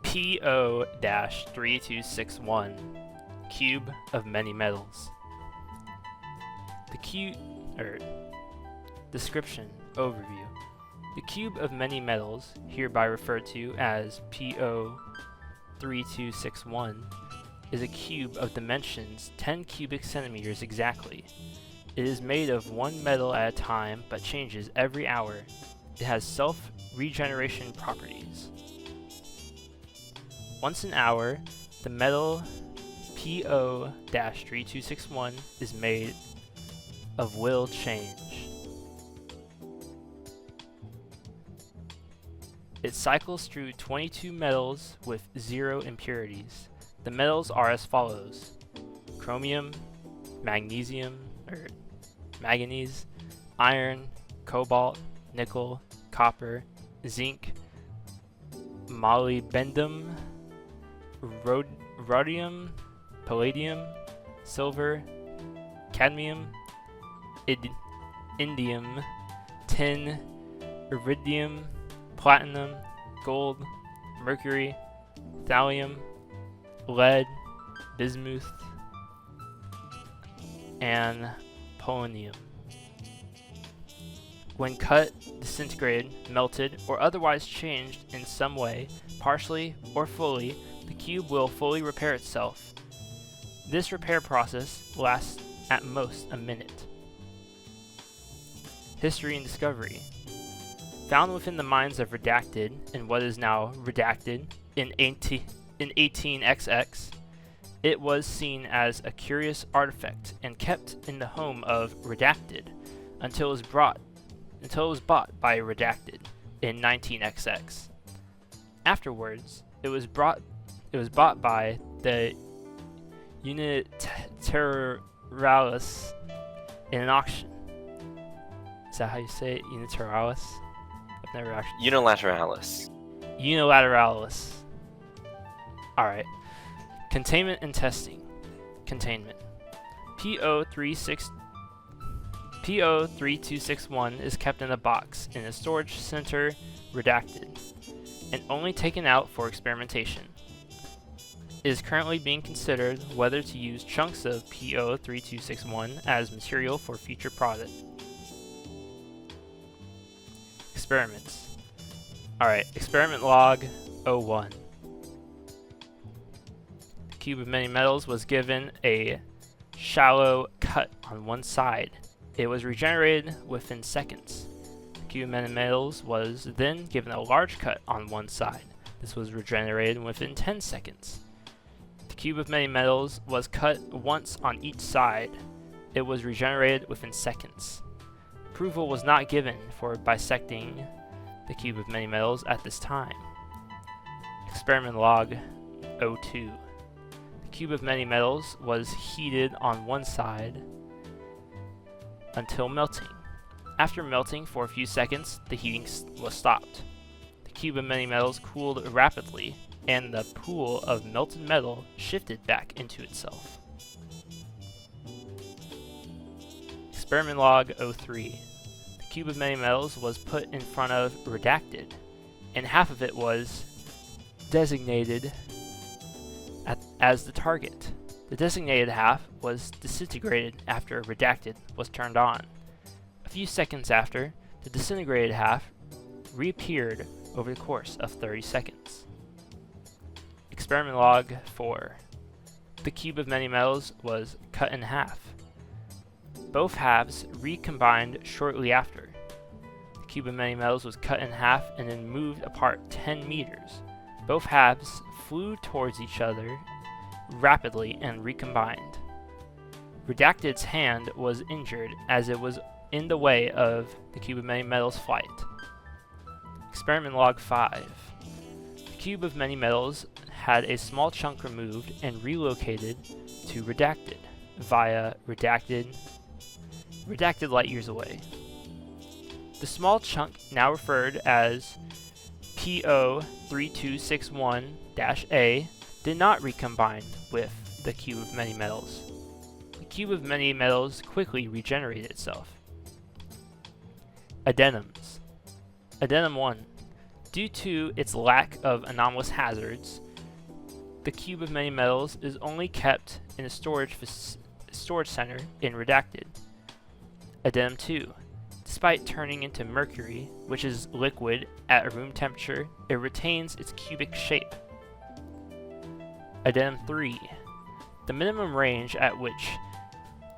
PO-3261, Cube of Many Metals. Description Overview. The cube of many metals, hereby referred to as PO-3261, is a cube of dimensions 10 cubic centimeters exactly. It is made of one metal at a time, but changes every hour. It has self-regeneration properties. Once an hour, the metal PO-3261 is made of will change. It cycles through 22 metals with 0 impurities. The metals are as follows: chromium, magnesium, manganese, iron, cobalt, nickel, copper, zinc, molybdenum, rhodium, palladium, silver, cadmium, indium, tin, iridium, platinum, gold, mercury, thallium, lead, bismuth, and polonium. When cut, disintegrated, melted, or otherwise changed in some way, partially or fully, the cube will fully repair itself. This repair process lasts at most a minute. History and discovery. Found within the mines of Redacted, in what is now Redacted, in 18XX, it was seen as a curious artifact and kept in the home of Redacted until it was bought by Redacted in 19XX. Afterwards, it was bought by the Unilateralis in an auction. Is that how you say it? Unilateralis? I've never actually... Unilateralis. Alright. Containment and testing. Containment. PO-3261 is kept in a box in a storage center, Redacted, and only taken out for experimentation. It is currently being considered whether to use chunks of PO-3261 as material for future product. Experiments. Alright, experiment log 01. The cube of many metals was given a shallow cut on one side. It was regenerated within seconds. The cube of many metals was then given a large cut on one side. This was regenerated within 10 seconds. The cube of many metals was cut once on each side. It was regenerated within seconds. Approval was not given for bisecting the cube of many metals at this time. Experiment log 02. The cube of many metals was heated on one side until melting. After melting for a few seconds, the heating was stopped. The cube of many metals cooled rapidly, and the pool of melted metal shifted back into itself. Experiment log 03. The cube of many metals was put in front of Redacted, and half of it was designated as the target. The designated half was disintegrated after Redacted was turned on. A few seconds after, the disintegrated half reappeared over the course of 30 seconds. Experiment log 4. The cube of many metals was cut in half. Both halves recombined shortly after. The cube of many metals was cut in half and then moved apart 10 meters. Both halves flew towards each other rapidly and recombined. Redacted's hand was injured as it was in the way of the cube of many metals flight. Experiment log 5. The cube of many metals had a small chunk removed and relocated to Redacted via Redacted light years away. The small chunk, now referred as PO-3261-A, did not recombine with the cube of many metals. The cube of many metals quickly regenerated itself. Addendums. Addendum 1. Due to its lack of anomalous hazards, the Cube of Many Metals is only kept in a storage center in Redacted. Addendum 2. Despite turning into mercury, which is liquid at room temperature, it retains its cubic shape. Addendum 3. The minimum range at which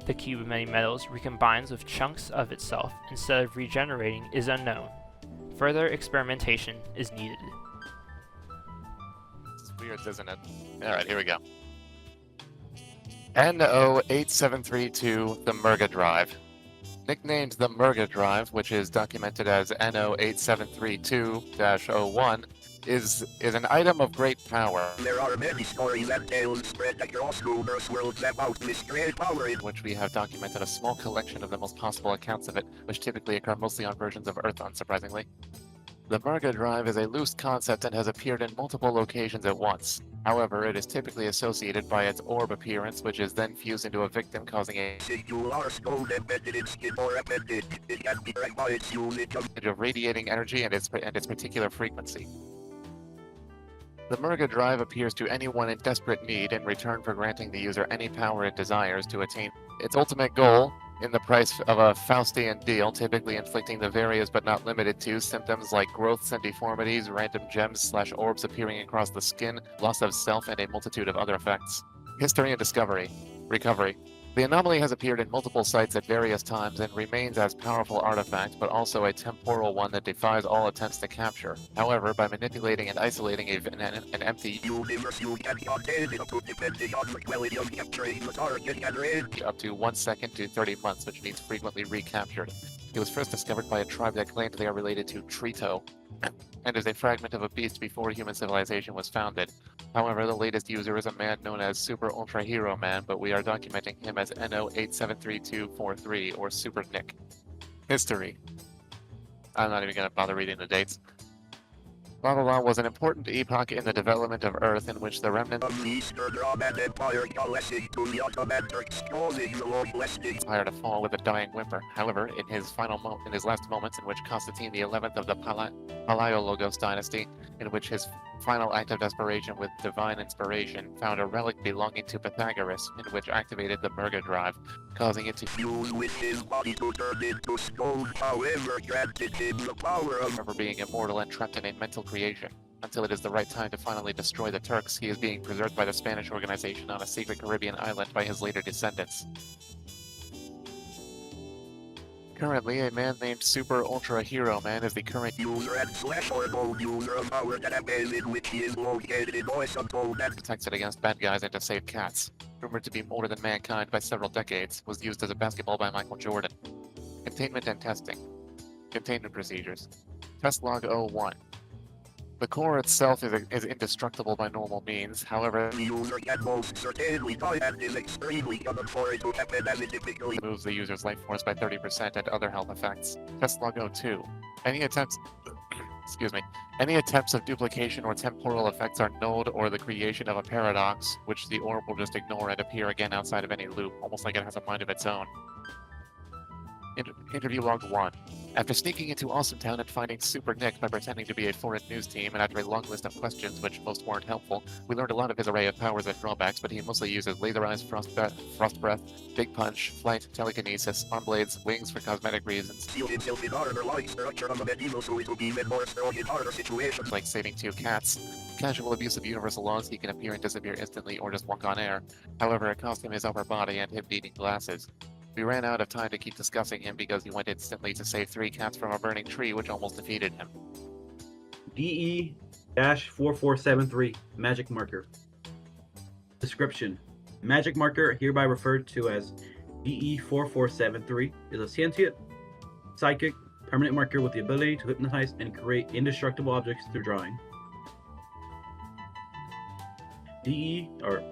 the Cube of Many Metals recombines with chunks of itself instead of regenerating is unknown. Further experimentation is needed. It's weird, isn't it? Alright, here we go. NO8732, the Merga drive. Nicknamed the Merga drive, which is documented as NO8732-01, is an item of great power. There are many stories and tales spread across numerous worlds about this great power, in which we have documented a small collection of the most possible accounts of it, which typically occur mostly on versions of Earth, unsurprisingly. The Merga drive is a loose concept and has appeared in multiple locations at once. However, it is typically associated by its orb appearance, which is then fused into a victim, causing a singular stone embedded in skin or appended. It can be tracked by its unit of radiating energy and its particular frequency. The Merga drive appears to anyone in desperate need in return for granting the user any power it desires to attain its ultimate goal in the price of a Faustian deal, typically inflicting the various but not limited to symptoms like growths and deformities, random gems/orbs appearing across the skin, loss of self, and a multitude of other effects. History and recovery. The anomaly has appeared in multiple sites at various times and remains as powerful artifact, but also a temporal one that defies all attempts to capture. However, by manipulating and isolating an empty universe, you can contain it depending on the quality of capturing the target and range. Up to 1 second to 30 months, which means frequently recaptured. It was first discovered by a tribe that claimed they are related to Trito, and is a fragment of a beast before human civilization was founded. However, the latest user is a man known as Super Ultra Hero Man, but we are documenting him as NO873243, or Super Nick. History. I'm not even going to bother reading the dates. Blah blah blah was an important epoch in the development of Earth in which the remnant of the Eastern Roman Empire coalescing to the Ottoman Turks, causing the long-lasting empire to fall with a dying whimper. However, in his last moments, in which Constantine the 11th of the Palaiologos dynasty, in which his final act of desperation with divine inspiration found a relic belonging to Pythagoras, in which activated the Merga drive, causing it to fuse with his body to turn into stone, however granted him the power of being immortal and trapped in a mental creation. Until it is the right time to finally destroy the Turks, he is being preserved by the Spanish organization on a secret Caribbean island by his later descendants. Currently, a man named Super Ultra Hero Man is the current user and /or gold user of our database, in which he is located in voice untold and protects it against bad guys and to save cats. Rumored to be older than mankind by several decades, was used as a basketball by Michael Jordan. Containment and testing. Containment procedures. Test log 01. The core itself is indestructible by normal means, however, the user can most certainly die and is extremely common for it to happen as it typically moves the user's life force by 30% and other health effects. Test log 02. Any attempts of duplication or temporal effects are nulled, or the creation of a paradox, which the orb will just ignore and appear again outside of any loop, almost like it has a mind of its own. Interview log 1. After sneaking into Awesome Town and finding Super Nick by pretending to be a foreign news team, and after a long list of questions, which most weren't helpful, we learned a lot of his array of powers and drawbacks, but he mostly uses laser eyes, frost breath, big punch, flight, telekinesis, arm blades, wings for cosmetic reasons, shield himself in armor-like structure of a medieval, so it will be even more strong in harder situations, like saving 2 cats. Casual abuse of universal laws, he can appear and disappear instantly or just walk on air. However, it cost him his upper body and him needing glasses. We ran out of time to keep discussing him because he went instantly to save 3 cats from a burning tree, which almost defeated him. DE-4473 Magic Marker. Description: Magic Marker, hereby referred to as DE-4473, is a sentient, psychic, permanent marker with the ability to hypnotize and create indestructible objects through drawing.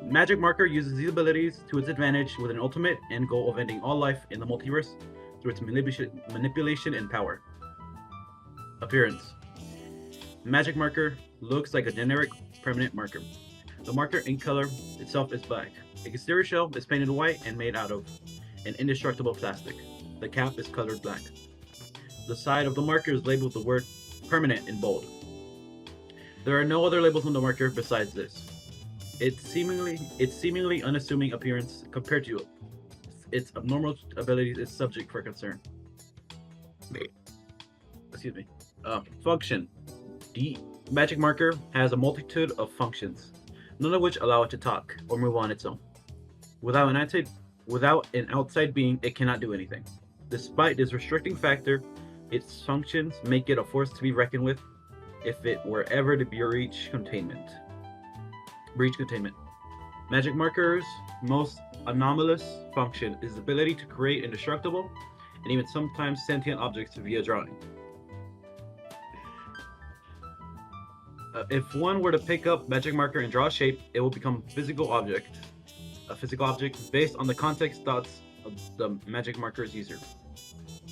Magic Marker uses these abilities to its advantage with an ultimate end goal of ending all life in the multiverse through its manipulation and power. Appearance: Magic Marker looks like a generic permanent marker. The marker ink color itself is black. The exterior shell is painted white and made out of an indestructible plastic. The cap is colored black. The side of the marker is labeled with the word permanent in bold. There are no other labels on the marker besides this. Its seemingly unassuming appearance compared to its abnormal abilities is subject for concern. Excuse me. Function. The magic marker has a multitude of functions, none of which allow it to talk or move on its own. Without an outside being, it cannot do anything. Despite this restricting factor, its functions make it a force to be reckoned with if it were ever to breach containment. Magic marker's most anomalous function is the ability to create indestructible and even sometimes sentient objects via drawing. If one were to pick up magic marker and draw a shape, it will become a physical object based on the context thoughts of the magic marker's user.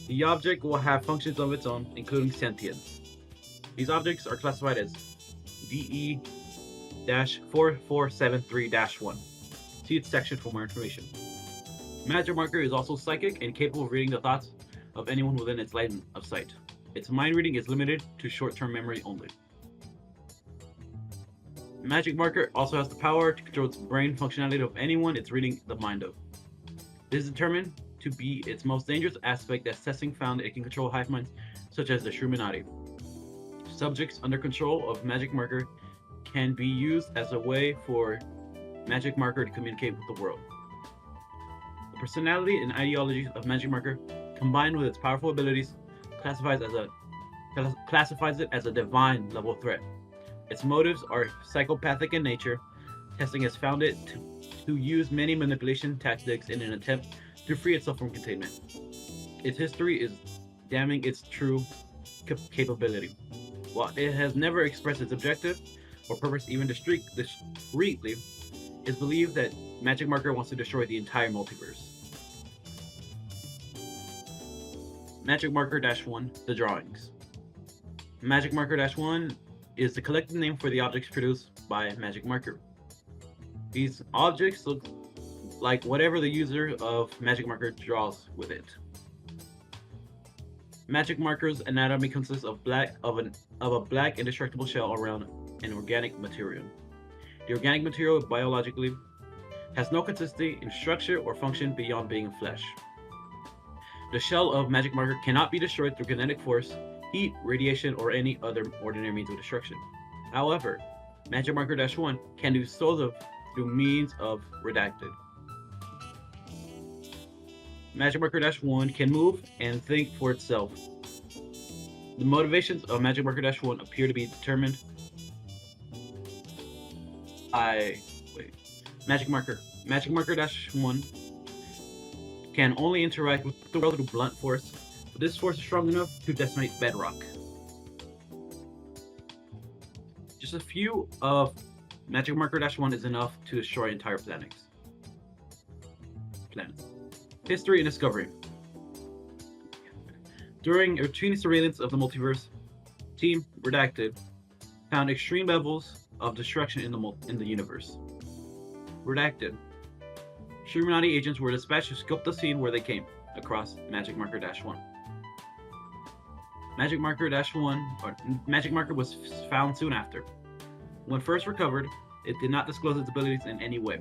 The object will have functions of its own, including sentience. These objects are classified as DE-4473-1. See its section for more information. Magic marker is also psychic and capable of reading the thoughts of anyone within its line of sight. Its mind reading is limited to short-term memory only. Magic marker also has the power to control its brain functionality of anyone it's reading the mind of. This is determined to be its most dangerous aspect, as testing found it can control hive minds such as the Shroomminati. Subjects under control of magic marker can be used as a way for magic marker to communicate with the world. The personality and ideologies of magic marker, combined with its powerful abilities, classifies it as a divine level threat. Its motives are psychopathic in nature. Testing has found it to use many manipulation tactics in an attempt to free itself from containment. Its history is damning its true capability. While it has never expressed its objective or purpose even discreetly, it's believed that magic marker wants to destroy the entire multiverse. Magic marker -1, the drawings. Magic marker -1 is the collective name for the objects produced by magic marker. These objects look like whatever the user of magic marker draws with it. Magic marker's anatomy consists of a black indestructible shell around an organic material. The organic material biologically has no consistency in structure or function beyond being flesh. The shell of magic marker cannot be destroyed through kinetic force, heat, radiation, or any other ordinary means of destruction. However, magic marker -1 can do so through means of redacted. Magic marker -1 can move and think for itself. The motivations of magic marker -1 appear to be determined by magic marker -1 can only interact with the world through blunt force, but this force is strong enough to decimate bedrock. Just a few of magic marker -1 is enough to destroy entire planets. History and discovery. During routine surveillance of the multiverse, Team Redacted found extreme levels of destruction in the universe. Redacted. Shroomminati agents were dispatched to scope the scene where they came across magic marker -1. Magic marker was found soon after. When first recovered, it did not disclose its abilities in any way.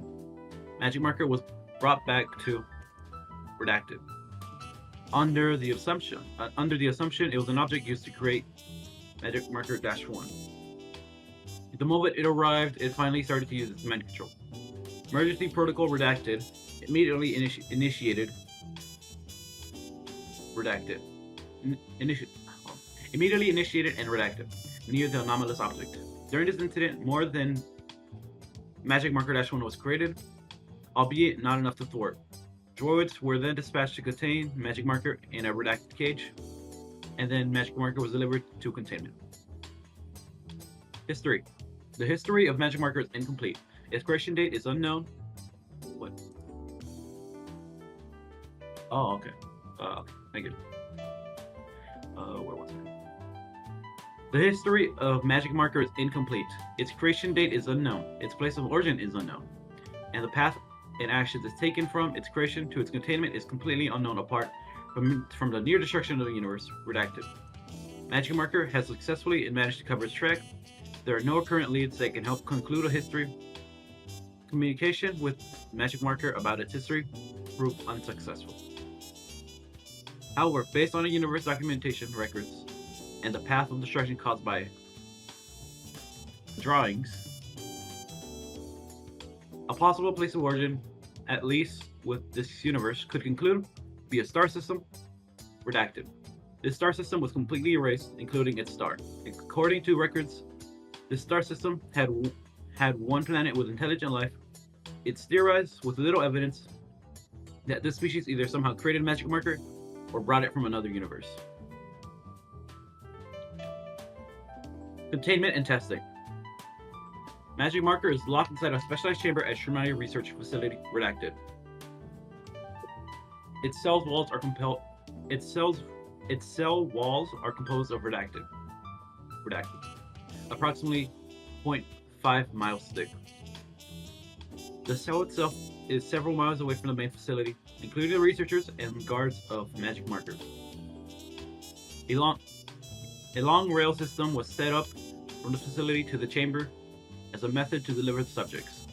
Magic marker was brought back to Redacted. Under the assumption it was an object used to create magic marker -1. The moment it arrived, it finally started to use its mind control. Emergency protocol Redacted immediately initiated and redacted near the anomalous object. During this incident, more than magic marker -1 was created, albeit not enough to thwart. Droids were then dispatched to contain magic marker in a redacted cage, and then magic marker was delivered to containment. History. The history of magic marker is incomplete. Its creation date is unknown. What? Oh, okay. Thank you. Where was it? The history of magic marker is incomplete. Its creation date is unknown. Its place of origin is unknown. And the path and actions it's taken from its creation to its containment is completely unknown apart from the near destruction of the universe. Redacted. Magic marker has successfully managed to cover its track There are no current leads that can help conclude a history. Communication with Magic Marker about its history proved unsuccessful. However, based on a universe documentation records and the path of destruction caused by drawings, a possible place of origin, at least with this universe, could conclude be a star system redacted. This star system was completely erased, including its star. According to records, this star system had one planet with intelligent life. It's theorized with little evidence that this species either somehow created a Magic Marker or brought it from another universe. Containment and testing. Magic Marker is locked inside a specialized chamber at Shrimani Research Facility, redacted. Its cell walls are composed of redacted. Approximately 0.5 miles thick. The cell itself is several miles away from the main facility, including the researchers and guards of Magic Marker. A long rail system was set up from the facility to the chamber as a method to deliver the subjects.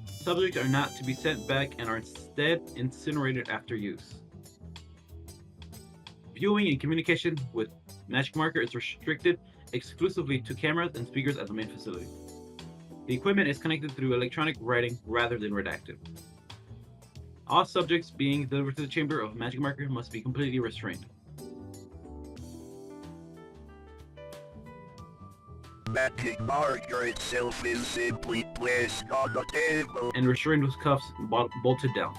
Subjects are not to be sent back and are instead incinerated after use. Viewing and communication with Magic Marker is restricted exclusively to cameras and speakers at the main facility. The equipment is connected through electronic writing rather than redacted. All subjects being delivered to the chamber of Magic Marker must be completely restrained. Magic Marker itself is simply placed on the table and restrained with cuffs bolted down.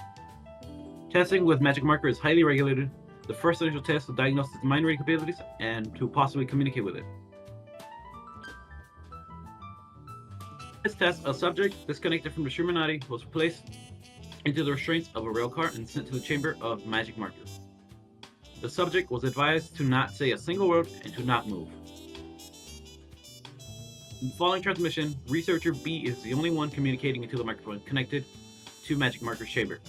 Testing with Magic Marker is highly regulated. The first initial test to diagnose its mind reading capabilities and to possibly communicate with it. This test, a subject disconnected from the Shrimani was placed into the restraints of a rail car and sent to the chamber of Magic Marker. The subject was advised to not say a single word and to not move. In the following transmission, Researcher B is the only one communicating into the microphone connected to Magic Marker's chamber.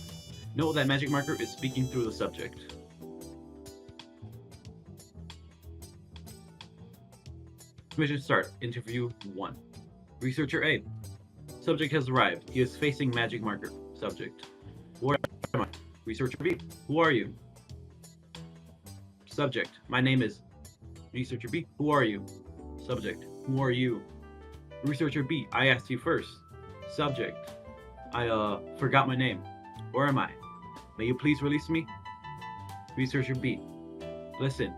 Note that Magic Marker is speaking through the subject. Mission start. Interview 1. Researcher A. Subject has arrived. He is facing Magic Marker. Subject. Where am I? Researcher B. Who are you? Subject. My name is. Researcher B. Who are you? Subject. Who are you? Researcher B. I asked you first. Subject. I forgot my name. Where am I? May you please release me? Researcher B. Listen.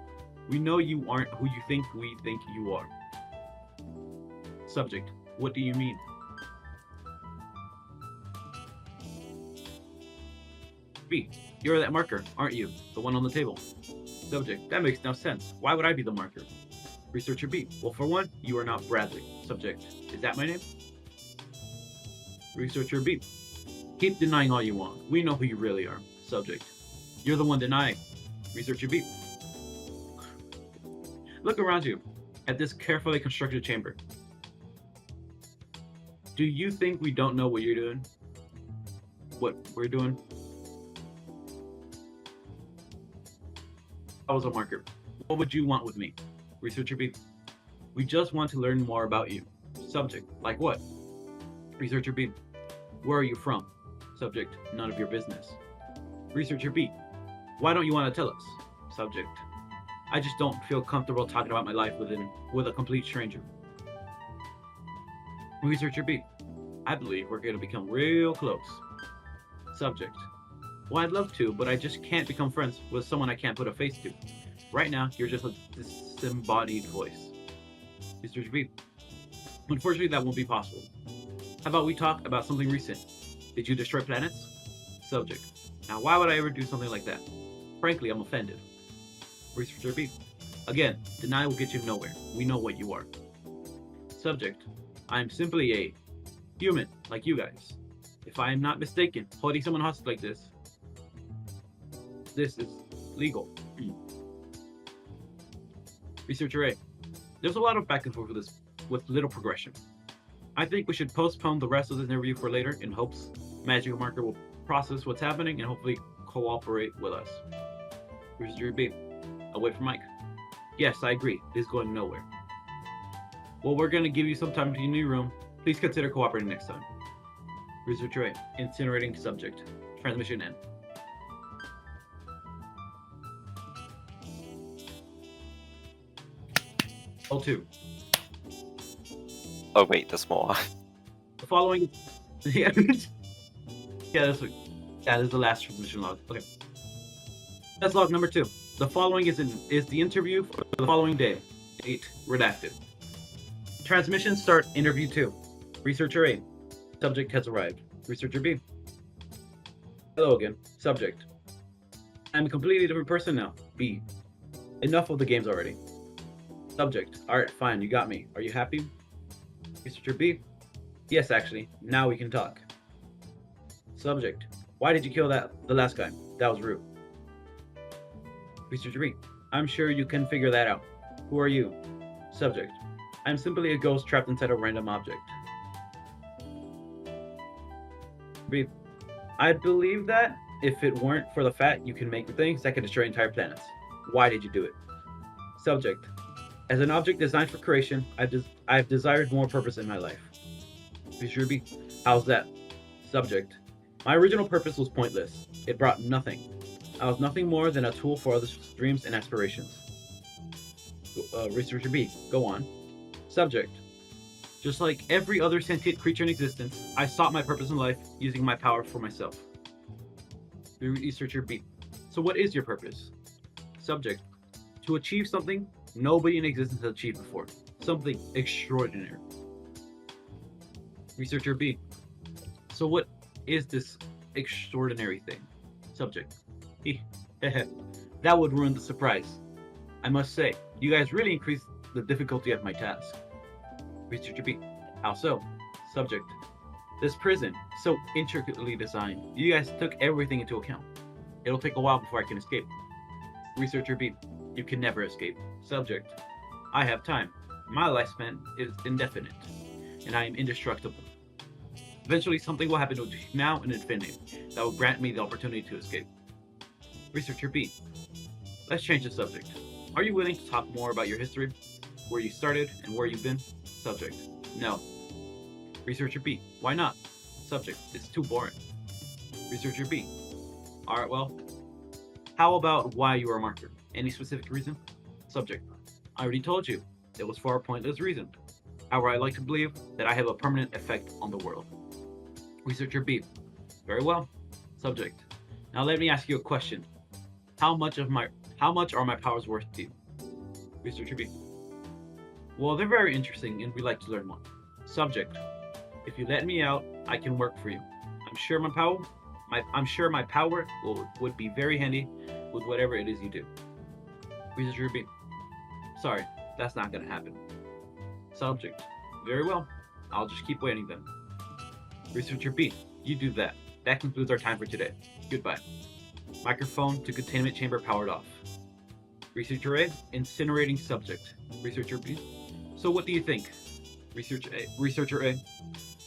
We know you aren't who you think we think you are. Subject. What do you mean? B. You're that marker, aren't you? The one on the table. Subject. That makes no sense. Why would I be the marker? Researcher B. Well, for one, you are not Bradley. Subject. Is that my name? Researcher B. Keep denying all you want. We know who you really are. Subject. You're the one denying. Researcher B. Look around you at this carefully constructed chamber. Do you think we don't know what you're doing? What we're doing? I was a marker. What would you want with me? Researcher B. We just want to learn more about you. Subject. Like what? Researcher B. Where are you from? Subject. None of your business. Researcher B. Why don't you want to tell us? Subject. I just don't feel comfortable talking about my life with a complete stranger. Researcher B. I believe we're going to become real close. Subject. Well, I'd love to, but I just can't become friends with someone I can't put a face to. Right now, you're just a disembodied voice. Researcher B. Unfortunately, that won't be possible. How about we talk about something recent? Did you destroy planets? Subject. Now, why would I ever do something like that? Frankly, I'm offended. Researcher B. Again, denial will get you nowhere. We know what you are. Subject. I'm simply a human, like you guys. If I am not mistaken, holding someone hostage like this is legal. Researcher A. There's a lot of back and forth with this, with little progression. I think we should postpone the rest of this interview for later in hopes Magic Marker will process what's happening and hopefully cooperate with us. Researcher B. Away from Mike. Yes, I agree. This is going nowhere. Well, we're gonna give you some time to your new room. Please consider cooperating next time. Researcher A. Incinerating subject. Transmission end. L2. Oh wait, there's more. The following. Yeah, that is the last transmission log. Okay. That's log number 2. The following is the interview for the following day. 8. Redacted. Transmission start interview 2. Researcher A. Subject has arrived. Researcher B. Hello again. Subject. I'm a completely different person now. B. Enough of the games already. Subject. Alright, fine, you got me. Are you happy? Researcher B. Yes, actually. Now we can talk. Subject. Why did you kill the last guy? That was rude. Researcher B. I'm sure you can figure that out. Who are you? Subject. I'm simply a ghost trapped inside a random object. B. I believe that if it weren't for the fact you can make things that can destroy entire planets. Why did you do it? Subject. As an object designed for creation, I've desired more purpose in my life. Researcher B. How's that? Subject. My original purpose was pointless. It brought nothing. I was nothing more than a tool for others' dreams and aspirations. Researcher B. Go on. Subject. Just like every other sentient creature in existence, I sought my purpose in life using my power for myself. Researcher B. So what is your purpose? Subject. To achieve something nobody in existence has achieved before. Something extraordinary. Researcher B. So what is this extraordinary thing? Subject. That would ruin the surprise. I must say, you guys really increased the difficulty of my task. Researcher B. How so? Subject. This prison, so intricately designed, you guys took everything into account. It'll take a while before I can escape. Researcher B. You can never escape. Subject. I have time. My lifespan is indefinite, and I am indestructible. Eventually, something will happen between now and infinity that will grant me the opportunity to escape. Researcher B. Let's change the subject. Are you willing to talk more about your history? Where you started and where you've been? Subject. No. Researcher B. Why not? Subject. It's too boring. Researcher B. Alright, well, how about why you are a marker? Any specific reason? Subject. I already told you. It was for a pointless reason. However, I like to believe that I have a permanent effect on the world. Researcher B. Very well. Subject. Now let me ask you a question. How much are my powers worth to you? Researcher B. Well, they're very interesting and we'd like to learn more. Subject. If you let me out, I can work for you. I'm sure my power would be very handy with whatever it is you do. Researcher B. Sorry, that's not gonna happen. Subject. Very well. I'll just keep waiting then. Researcher B. You do that. That concludes our time for today. Goodbye. Microphone to containment chamber powered off. Researcher A. Incinerating subject. Researcher B. So what do you think? Researcher A.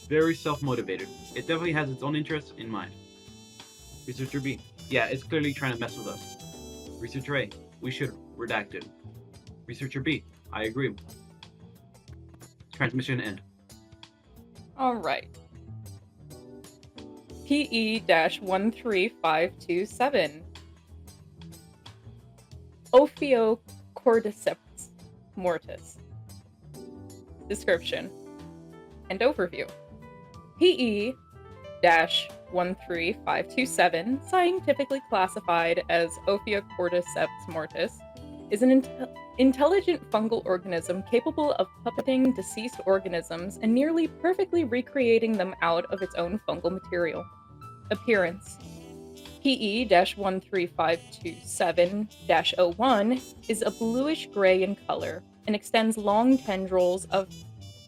Very self-motivated. It definitely has its own interests in mind. Researcher B. Yeah, it's clearly trying to mess with us. Researcher A. We should redact it. Researcher B. I agree. Transmission end. Alright. PE-13527. Ophiocordyceps mortis. Description and overview. PE-13527, scientifically classified as Ophiocordyceps mortis, is an intelligent fungal organism capable of puppeting deceased organisms and nearly perfectly recreating them out of its own fungal material. Appearance. PE-13527-01 is a bluish-gray in color and extends long tendrils of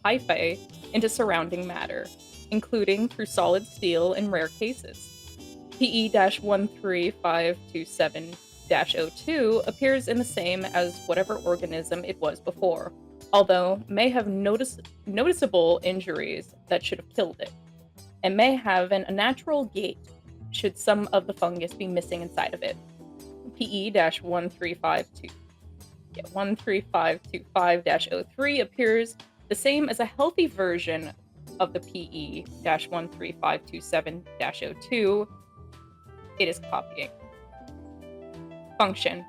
hyphae into surrounding matter, including through solid steel in rare cases. PE-13527-02 appears in the same as whatever organism it was before, although may have noticeable injuries that should have killed it, and may have an unnatural gait should some of the fungus be missing inside of it. PE-13525-03 appears the same as a healthy version of the PE-13527-02 it is copying. Function.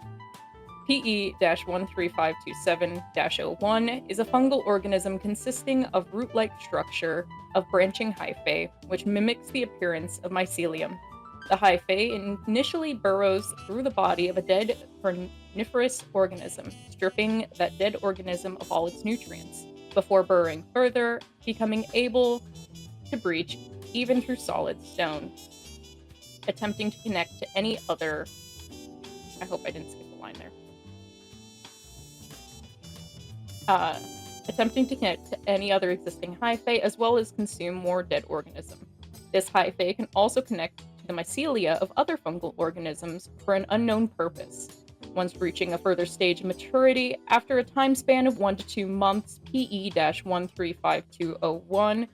PE-13527-01 is a fungal organism consisting of root-like structure of branching hyphae, which mimics the appearance of mycelium. The hyphae initially burrows through the body of a dead carnivorous organism, stripping that dead organism of all its nutrients, before burrowing further, becoming able to breach even through solid stone, attempting to connect to any other... I hope I didn't skip the line there. Attempting to connect to any other existing hyphae, as well as consume more dead organism. This hyphae can also connect to the mycelia of other fungal organisms for an unknown purpose. Once reaching a further stage of maturity, after a time span of 1 to 2 months, PE-135201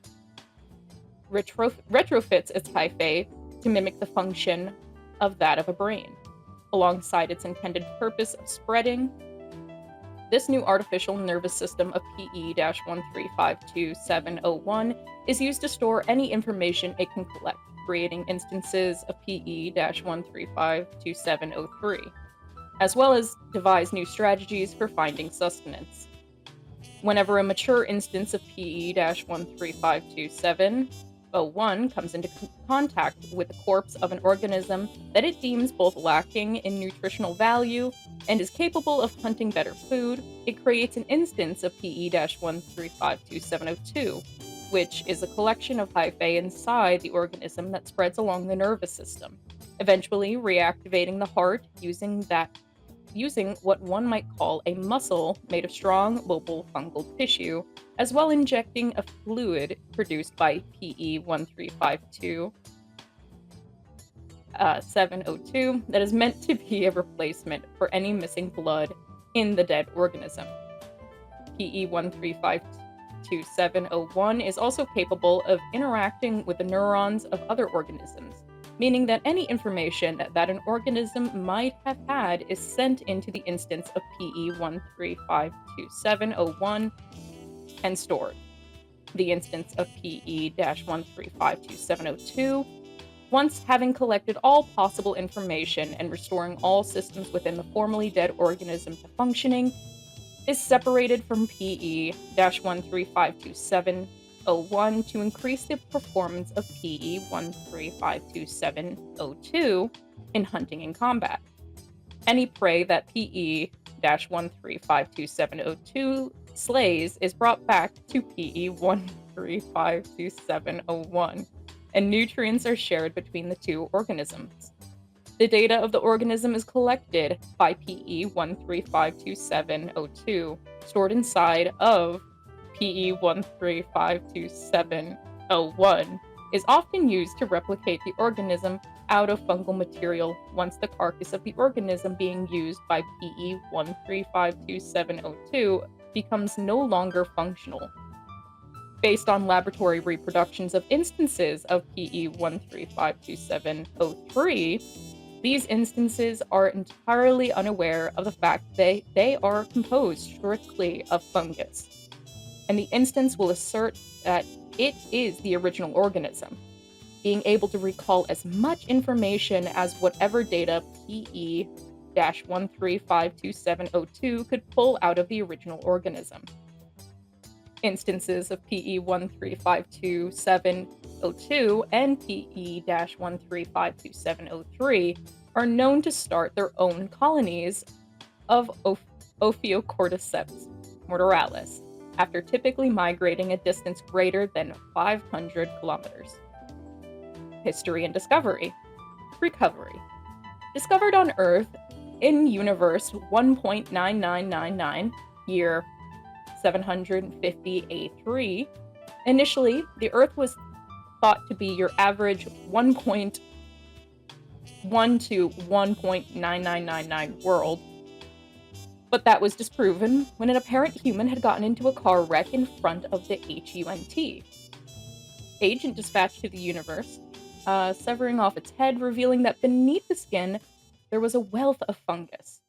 retrofits its hyphae to mimic the function of that of a brain, alongside its intended purpose of spreading. This new artificial nervous system of PE-13522701 is used to store any information it can collect, creating instances of PE-1352703, as well as devise new strategies for finding sustenance. Whenever a mature instance of PE-1352701 comes into contact with the corpse of an organism that it deems both lacking in nutritional value and is capable of hunting better food, it creates an instance of PE-1352702, which is a collection of hyphae inside the organism that spreads along the nervous system, eventually reactivating the heart using what one might call a muscle made of strong, mobile fungal tissue, as well injecting a fluid produced by PE-1352702 that is meant to be a replacement for any missing blood in the dead organism. PE-1352701 is also capable of interacting with the neurons of other organisms, meaning that any information that an organism might have had is sent into the instance of PE-1352701 and stored. The instance of PE-1352702, once having collected all possible information and restoring all systems within the formerly dead organism to functioning, is separated from PE-1352701 to increase the performance of PE-1352702 in hunting and combat. Any prey that PE-1352702 slays is brought back to PE-1352701, and nutrients are shared between the two organisms. The data of the organism is collected by PE-1352702, stored inside of PE-1352701, is often used to replicate the organism out of fungal material once the carcass of the organism being used by PE-1352702 becomes no longer functional. Based on laboratory reproductions of instances of PE-1352703, these instances are entirely unaware of the fact that they are composed strictly of fungus, and the instance will assert that it is the original organism, being able to recall as much information as whatever data PE-1352702 could pull out of the original organism. Instances of PE-1352702 and PE-1352703 are known to start their own colonies of Ophiocordyceps mortiralis, after typically migrating a distance greater than 500 kilometers. History and discovery. Recovery. Discovered on Earth in universe 1.9999, year 750 A3. Initially, the Earth was thought to be your average 1.1 to 1.9999 world, but that was disproven when an apparent human had gotten into a car wreck in front of the HUNT. Agent dispatched to the universe, severing off its head, revealing that beneath the skin there was a wealth of fungus.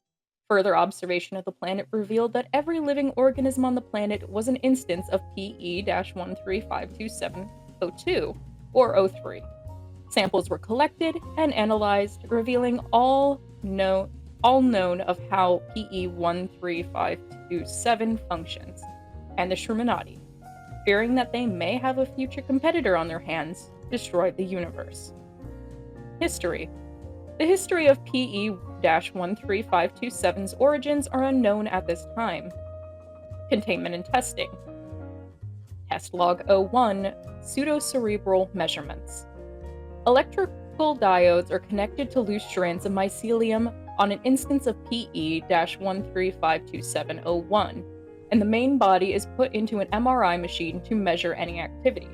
Further observation of the planet revealed that every living organism on the planet was an instance of PE-13527002, or O3. Samples were collected and analyzed, revealing all known of how PE-13527 functions, and the Shruminati, fearing that they may have a future competitor on their hands, destroyed the universe. History. The history of PE-13527's origins are unknown at this time. Containment and testing. Test log 01, pseudocerebral measurements. Electrical diodes are connected to loose strands of mycelium on an instance of PE-1352701, and the main body is put into an MRI machine to measure any activity.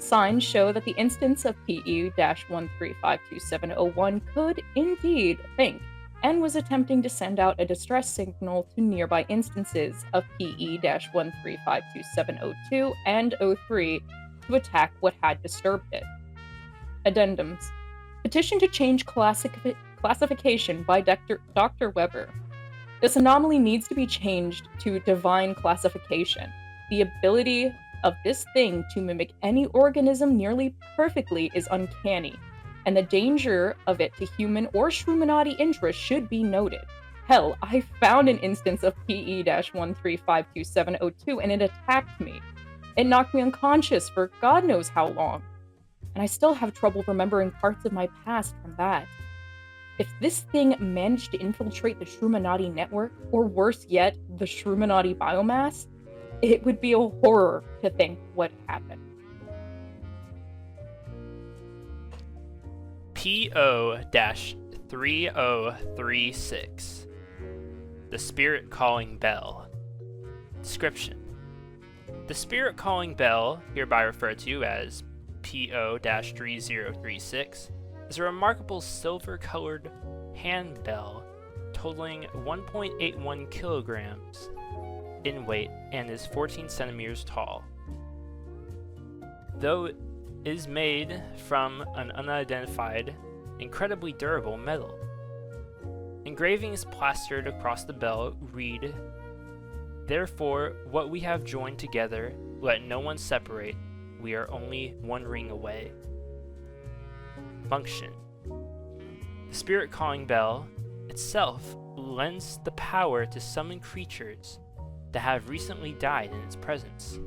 Signs show that the instance of PE-1352701 could indeed think and was attempting to send out a distress signal to nearby instances of PE-1352702 and O3 to attack what had disturbed it. Addendums. Petition to change classification by Dr. Weber. This anomaly needs to be changed to divine classification. The ability of this thing to mimic any organism nearly perfectly is uncanny, and the danger of it to human or Shruminati interest should be noted. Hell, I found an instance of PE-1352702 and it attacked me. It knocked me unconscious for God knows how long, and I still have trouble remembering parts of my past from that. If this thing managed to infiltrate the Shruminati network, or worse yet, the Shruminati biomass, it would be a horror to think what happened. PO-3036. The Spirit Calling Bell. Description. The Spirit Calling Bell, hereby referred to as PO-3036, is a remarkable silver-colored handbell totaling 1.81 kilograms in weight and is 14 centimeters tall. Though it is made from an unidentified, incredibly durable metal. Engravings plastered across the bell read, "Therefore, what we have joined together, let no one separate. We are only one ring away." Function. The Spirit Calling Bell itself lends the power to summon creatures that have recently died in its presence.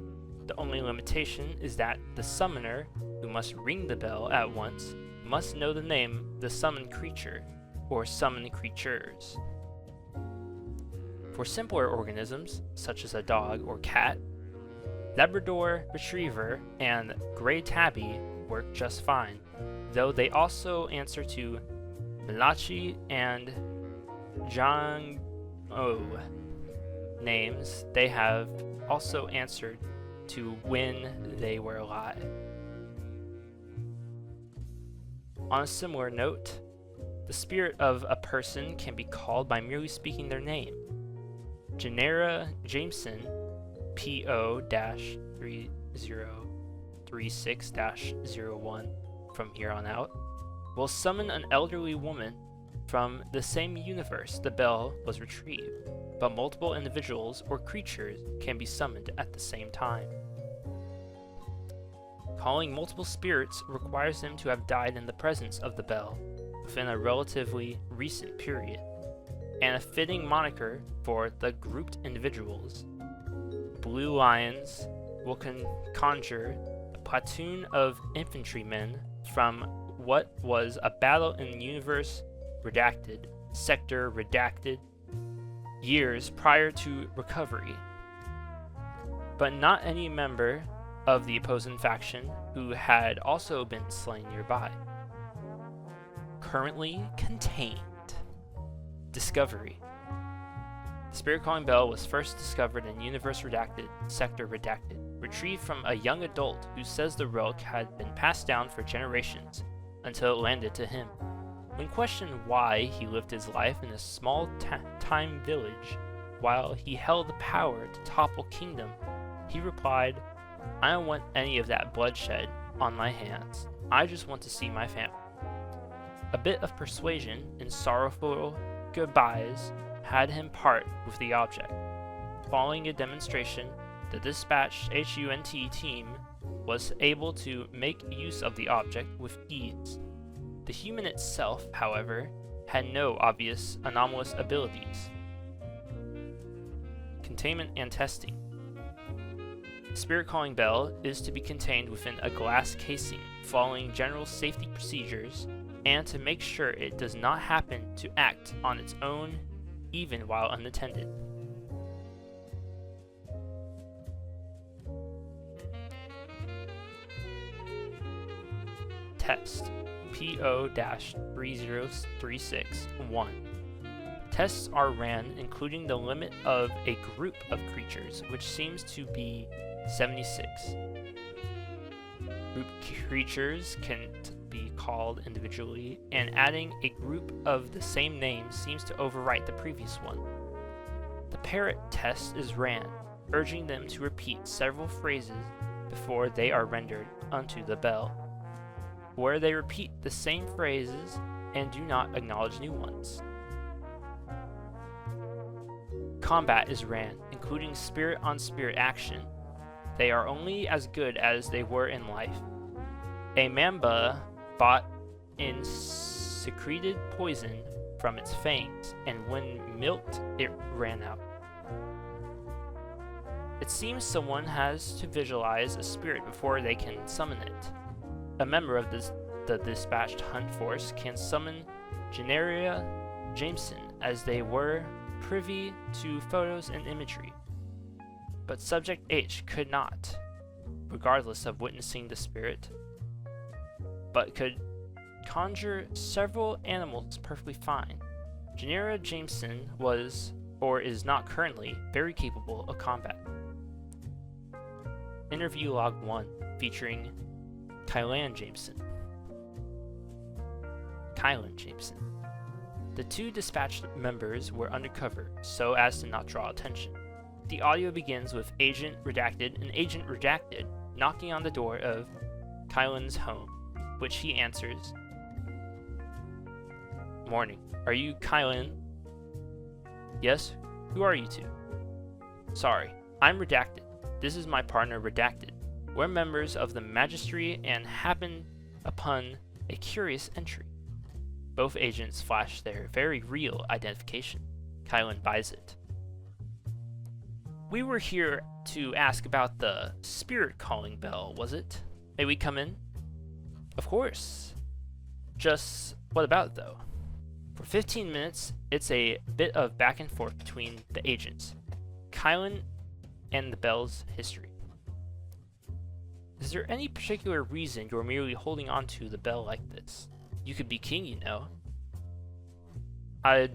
The only limitation is that the summoner, who must ring the bell at once, must know the name of the summoned creature, or summoned creatures. For simpler organisms, such as a dog or cat, Labrador Retriever and Grey Tabby work just fine, though they also answer to Malachi and Jang-O names they have also answered to when they were alive. On a similar note, the spirit of a person can be called by merely speaking their name. Janera Jameson, PO-3036-01, from here on out, will summon an elderly woman from the same universe the bell was retrieved, but multiple individuals or creatures can be summoned at the same time. Calling multiple spirits requires them to have died in the presence of the bell within a relatively recent period, and a fitting moniker for the grouped individuals. Blue Lions will conjure a platoon of infantrymen from what was a battle in Universe Redacted, Sector Redacted, years prior to recovery, but not any member of the opposing faction who had also been slain nearby. Currently contained. Discovery. The Spirit Calling Bell was first discovered in Universe Redacted, Sector Redacted, retrieved from a young adult who says the relic had been passed down for generations until it landed to him. When questioned why he lived his life in a small time village while he held the power to topple kingdom, he replied, "I don't want any of that bloodshed on my hands. I just want to see my family." A bit of persuasion and sorrowful goodbyes had him part with the object. Following a demonstration, the dispatched HUNT team was able to make use of the object with ease. The human itself, however, had no obvious anomalous abilities. Containment and testing. Spirit Calling Bell is to be contained within a glass casing, following general safety procedures, and to make sure it does not happen to act on its own, even while unattended. Test PO-30361. Tests are ran including the limit of a group of creatures, which seems to be 76. Group creatures can't be called individually, and adding a group of the same name seems to overwrite the previous one. The parrot test is ran, urging them to repeat several phrases before they are rendered unto the bell, where they repeat the same phrases and do not acknowledge new ones. Combat is ran, including spirit-on-spirit action. They are only as good as they were in life. A mamba bought in secreted poison from its fangs, and when milked, it ran out. It seems someone has to visualize a spirit before they can summon it. A member of the dispatched hunt force can summon Generia Jameson, as they were privy to photos and imagery. But Subject H could not, regardless of witnessing the spirit, but could conjure several animals perfectly fine. Generia Jameson was, or is not currently, very capable of combat. Interview Log 1, featuring Kylan Jameson. The two dispatched members were undercover, so as to not draw attention. The audio begins with Agent Redacted and Agent Redacted knocking on the door of Kylan's home, which he answers. Morning. Are you Kylan? Yes? Who are you two? Sorry, I'm Redacted. This is my partner Redacted. We're members of the Magistry and happened upon a curious entry. Both agents flash their very real identification. Kylan buys it. We were here to ask about the spirit calling bell, was it? May we come in? Of course. Just what about though? For 15 minutes, it's a bit of back and forth between the agents, Kylan and the bell's history. Is there any particular reason you're merely holding on to the bell like this? You could be king, you know. I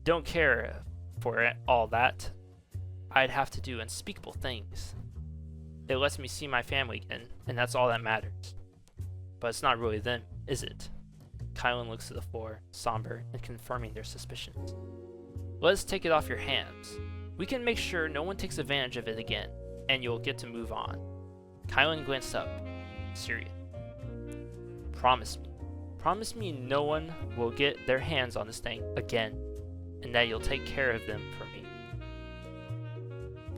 don't care for it, all that. I'd have to do unspeakable things. It lets me see my family again, and that's all that matters. But it's not really them, is it? Kylan looks to the floor, somber and confirming their suspicions. Let's take it off your hands. We can make sure no one takes advantage of it again, and you'll get to move on. Kylan glanced up, serious. Promise me no one will get their hands on this thing again, and that you'll take care of them for me.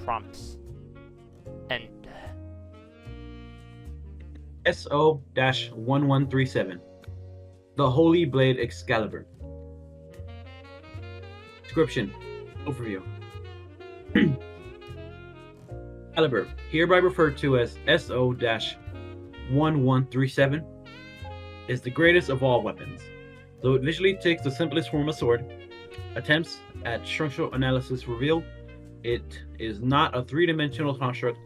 Promise. And SO-1137. The Holy Blade Excalibur. Description. Overview. Excalibur, hereby referred to as SO-1137, is the greatest of all weapons. Though it visually takes the simplest form of sword, attempts at structural analysis reveal it is not a three-dimensional construct,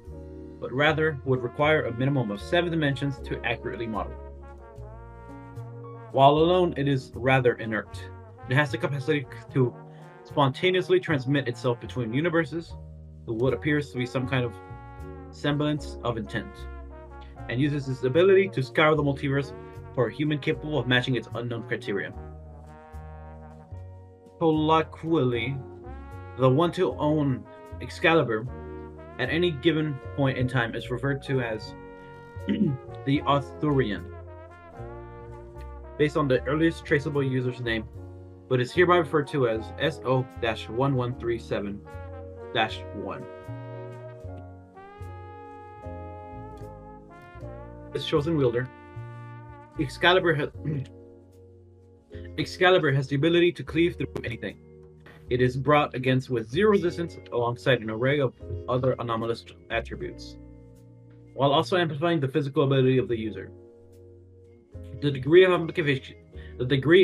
but rather would require a minimum of 7 dimensions to accurately model. While alone, it is rather inert. It has the capacity to spontaneously transmit itself between universes, with what appears to be some kind of semblance of intent, and uses its ability to scour the multiverse for a human capable of matching its unknown criteria. Colloquially, the one to own Excalibur at any given point in time is referred to as the Arthurian, based on the earliest traceable user's name but is hereby referred to as SO-1137-1. This chosen wielder, Excalibur has the ability to cleave through anything. It is brought against with 0 resistance alongside an array of other anomalous attributes, while also amplifying the physical ability of the user. The degree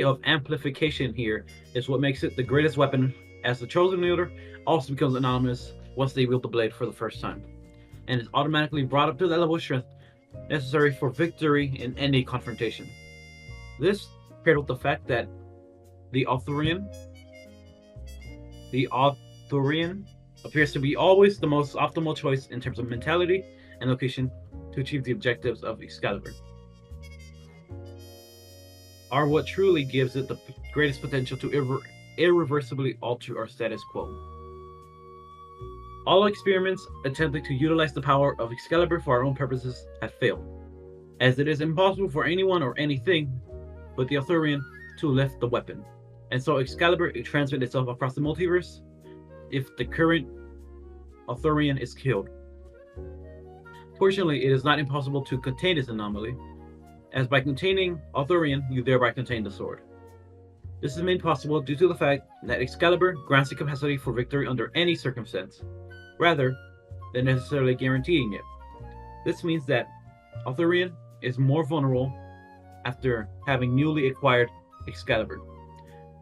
of amplification here is what makes it the greatest weapon, as the chosen wielder also becomes anomalous once they wield the blade for the first time, and is automatically brought up to the level of strength necessary for victory in any confrontation. This, paired with the fact that the Arthurian appears to be always the most optimal choice in terms of mentality and location to achieve the objectives of Excalibur, are what truly gives it the greatest potential to irreversibly alter our status quo. All experiments attempting to utilize the power of Excalibur for our own purposes have failed, as it is impossible for anyone or anything but the Arthurian to lift the weapon, and so Excalibur transmits itself across the multiverse if the current Arthurian is killed. Fortunately, it is not impossible to contain this anomaly, as by containing Arthurian, you thereby contain the sword. This is made possible due to the fact that Excalibur grants the capacity for victory under any circumstance, rather than necessarily guaranteeing it. This means that Arthurian is more vulnerable after having newly acquired Excalibur,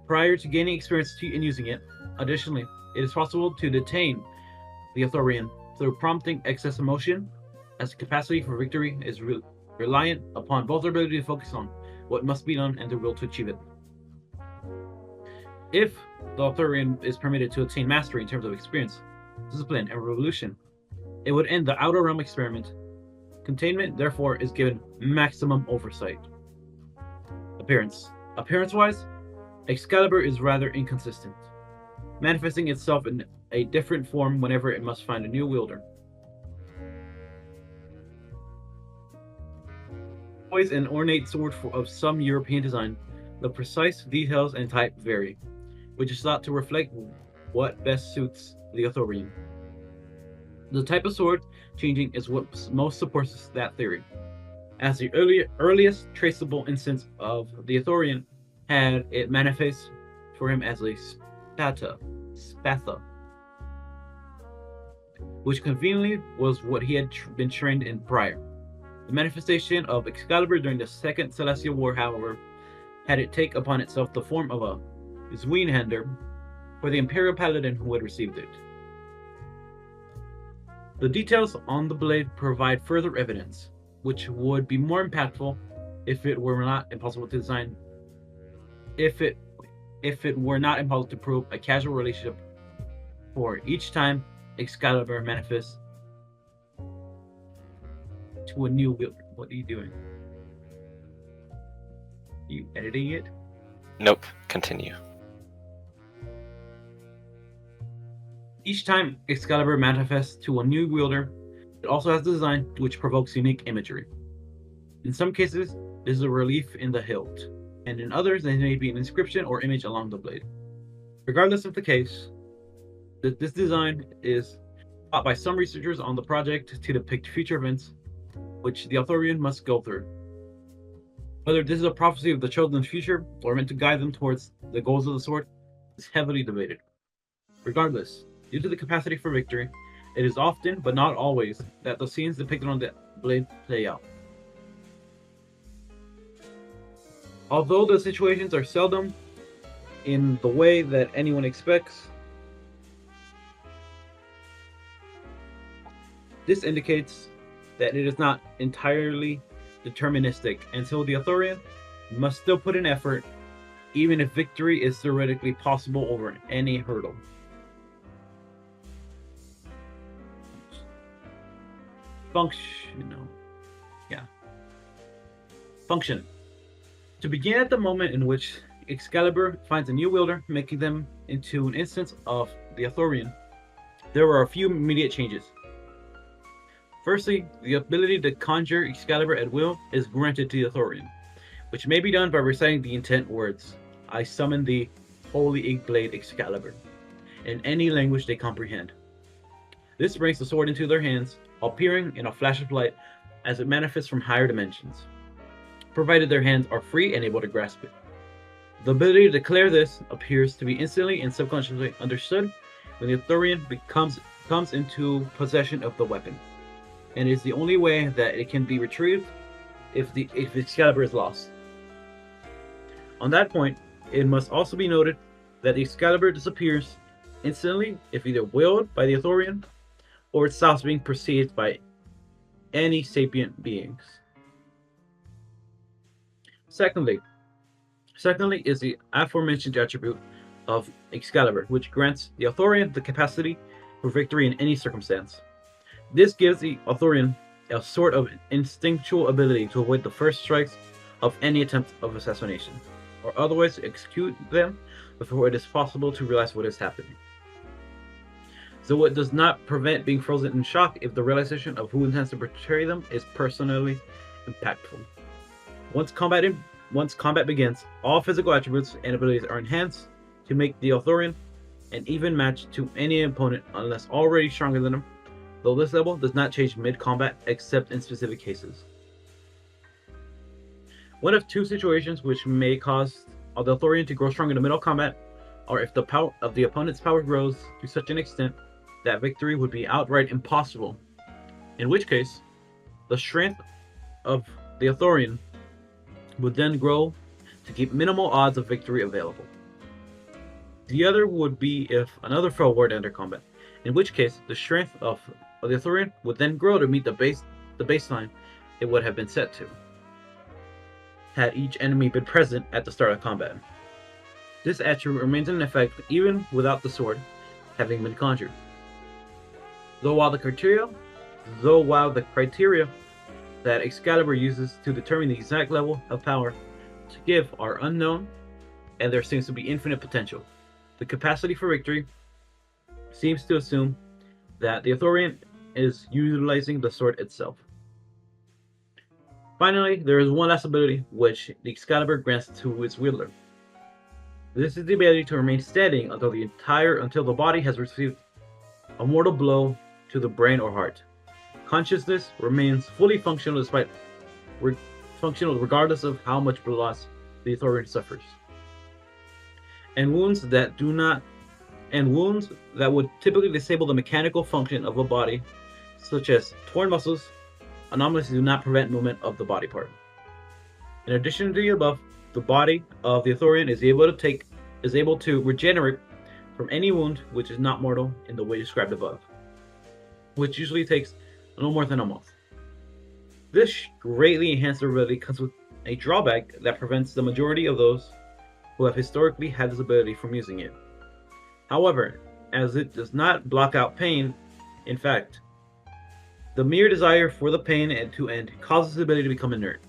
prior to gaining experience in using it. Additionally, it is possible to detain the Arthurian through prompting excess emotion, as the capacity for victory is reliant upon both their ability to focus on what must be done and their will to achieve it. If the Arthurian is permitted to attain mastery in terms of experience, discipline, and revolution, it would end the Outer Realm experiment. Containment, therefore, is given maximum oversight. Appearance-wise, Excalibur is rather inconsistent, manifesting itself in a different form whenever it must find a new wielder. Always an ornate sword of some European design, the precise details and type vary, which is thought to reflect what best suits the Arthurian. The type of sword changing is what most supports that theory, as the earliest traceable instance of the Arthurian had it manifest for him as a spatha, which conveniently was what he had been trained in prior. The manifestation of Excalibur during the Second Celestial War, however, had it take upon itself the form of a Zweenhander for the Imperial Paladin who had received it. The details on the blade provide further evidence, which would be more impactful if it were not impossible to design. If it were not impossible to prove a casual relationship for each time Excalibur manifests to a new wielder. What are you doing? Are you editing it? Nope. Continue. Each time Excalibur manifests to a new wielder, it also has a design which provokes unique imagery. In some cases, this is a relief in the hilt, and in others, there may be an inscription or image along the blade. Regardless of the case, this design is thought by some researchers on the project to depict future events which the Arthurian must go through. Whether this is a prophecy of the children's future or meant to guide them towards the goals of the sword is heavily debated. Regardless, due to the capacity for victory, it is often, but not always, that the scenes depicted on the blade play out. Although the situations are seldom in the way that anyone expects, this indicates that it is not entirely deterministic, and so the Arthurian must still put in effort, even if victory is theoretically possible over any hurdle. Function. To begin at the moment in which Excalibur finds a new wielder, making them into an instance of the Arthurian, there are a few immediate changes. Firstly, the ability to conjure Excalibur at will is granted to the Arthurian, which may be done by reciting the intent words, "I summon thee holy ink blade Excalibur in any language they comprehend. This brings the sword into their hands, appearing in a flash of light as it manifests from higher dimensions, provided their hands are free and able to grasp it. The ability to declare this appears to be instantly and subconsciously understood when the Arthurian comes into possession of the weapon, and is the only way that it can be retrieved if Excalibur is lost. On that point, it must also be noted that the Excalibur disappears instantly if either willed by the Arthurian or it stops being perceived by any sapient beings. Secondly is the aforementioned attribute of Excalibur, which grants the Arthurian the capacity for victory in any circumstance. This gives the Arthurian a sort of instinctual ability to avoid the first strikes of any attempt of assassination, or otherwise execute them before it is possible to realize what is happening. So it does not prevent being frozen in shock if the realization of who intends to betray them is personally impactful. Once combat begins, all physical attributes and abilities are enhanced to make the Arthurian an even match to any opponent unless already stronger than him, though this level does not change mid-combat except in specific cases. One of two situations which may cause the Arthurian to grow strong in the middle of combat are if the power of the opponent's power grows to such an extent that victory would be outright impossible, in which case the strength of the Arthurian would then grow to keep minimal odds of victory available. The other would be if another foe were to enter combat, in which case the strength of the Arthurian would then grow to meet the baseline it would have been set to, had each enemy been present at the start of combat. This attribute remains in effect even without the sword having been conjured. Though while the criteria that Excalibur uses to determine the exact level of power to give are unknown, and there seems to be infinite potential, the capacity for victory seems to assume that the Arthurian is utilizing the sword itself. Finally, there is one last ability which the Excalibur grants to its wielder. This is the ability to remain steady until the body has received a mortal blow to the brain or heart. Consciousness remains fully functional regardless of how much blood loss the Arthurian suffers. And wounds that would typically disable the mechanical function of a body, such as torn muscles, anomalies do not prevent movement of the body part. In addition to the above, the body of the Arthurian is able to regenerate from any wound which is not mortal in the way described above, which usually takes no more than a month. This greatly enhanced ability comes with a drawback that prevents the majority of those who have historically had this ability from using it. However, as it does not block out pain, in fact, the mere desire for the pain to end causes the ability to become inert,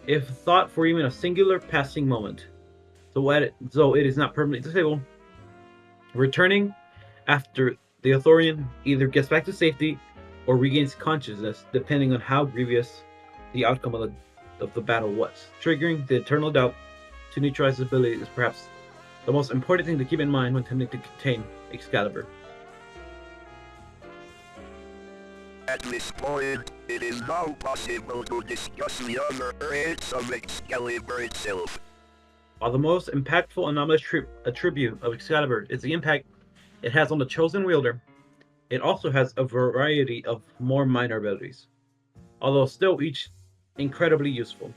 if thought for even a singular passing moment. So it is not permanently disabled, returning after the Arthurian either gets back to safety or regains consciousness, depending on how grievous the outcome of the battle was. Triggering the eternal doubt to neutralize his ability is perhaps the most important thing to keep in mind when attempting to contain Excalibur. At this point, it is now possible to discuss the other traits of Excalibur itself. While the most impactful anomalous attribute of Excalibur is the impact it has on the chosen wielder, it also has a variety of more minor abilities, although still each incredibly useful.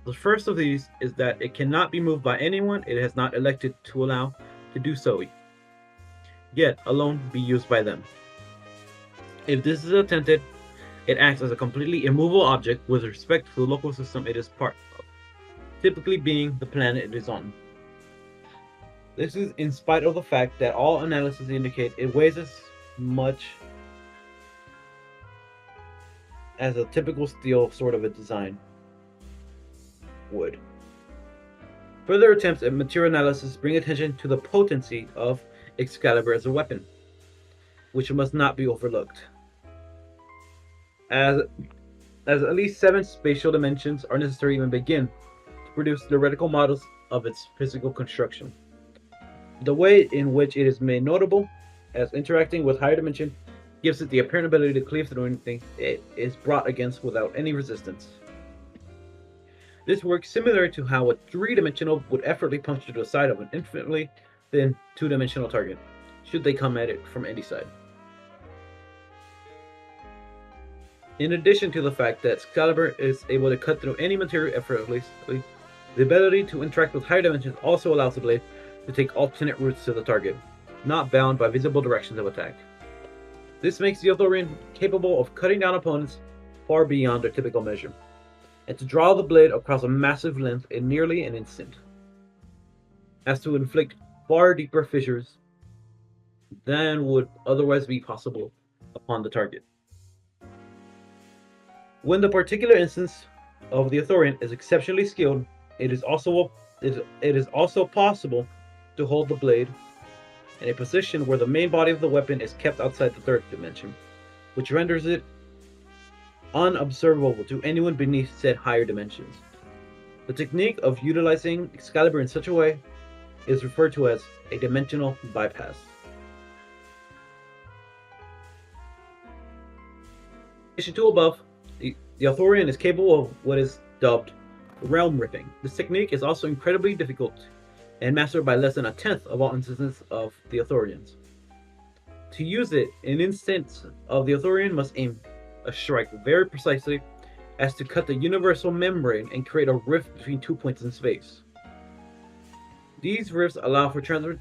The first of these is that it cannot be moved by anyone it has not elected to allow to do so, yet alone be used by them. If this is attempted, it acts as a completely immovable object with respect to the local system it is part of, typically being the planet it is on. This is in spite of the fact that all analyses indicate it weighs as much as a typical steel sort of a design would. Further attempts at material analysis bring attention to the potency of Excalibur as a weapon, which must not be overlooked. As at least 7 spatial dimensions are necessary to even begin to produce theoretical models of its physical construction. The way in which it is made notable as interacting with higher dimension gives it the apparent ability to cleave through anything it is brought against without any resistance. This works similar to how a 3-dimensional would effortlessly punch through the side of an infinitely thin 2-dimensional target, should they come at it from any side. In addition to the fact that Excalibur is able to cut through any material effortlessly, the ability to interact with higher dimensions also allows the blade to take alternate routes to the target, not bound by visible directions of attack. This makes the Ophiocordyceps capable of cutting down opponents far beyond their typical measure, and to draw the blade across a massive length in nearly an instant, as to inflict far deeper fissures than would otherwise be possible upon the target. When the particular instance of the Ophiocordyceps is exceptionally skilled, it is also possible to hold the blade in a position where the main body of the weapon is kept outside the 3rd dimension, which renders it unobservable to anyone beneath said higher dimensions. The technique of utilizing Excalibur in such a way is referred to as a dimensional bypass. In addition to above, the Ophiocordyceps is capable of what is dubbed realm ripping. This technique is also incredibly difficult and mastered by less than a tenth of all instances of the Ophiocordyceps. To use it, an instance of the Ophiocordyceps must aim a strike very precisely as to cut the universal membrane and create a rift between 2 points in space. These rifts allow for transport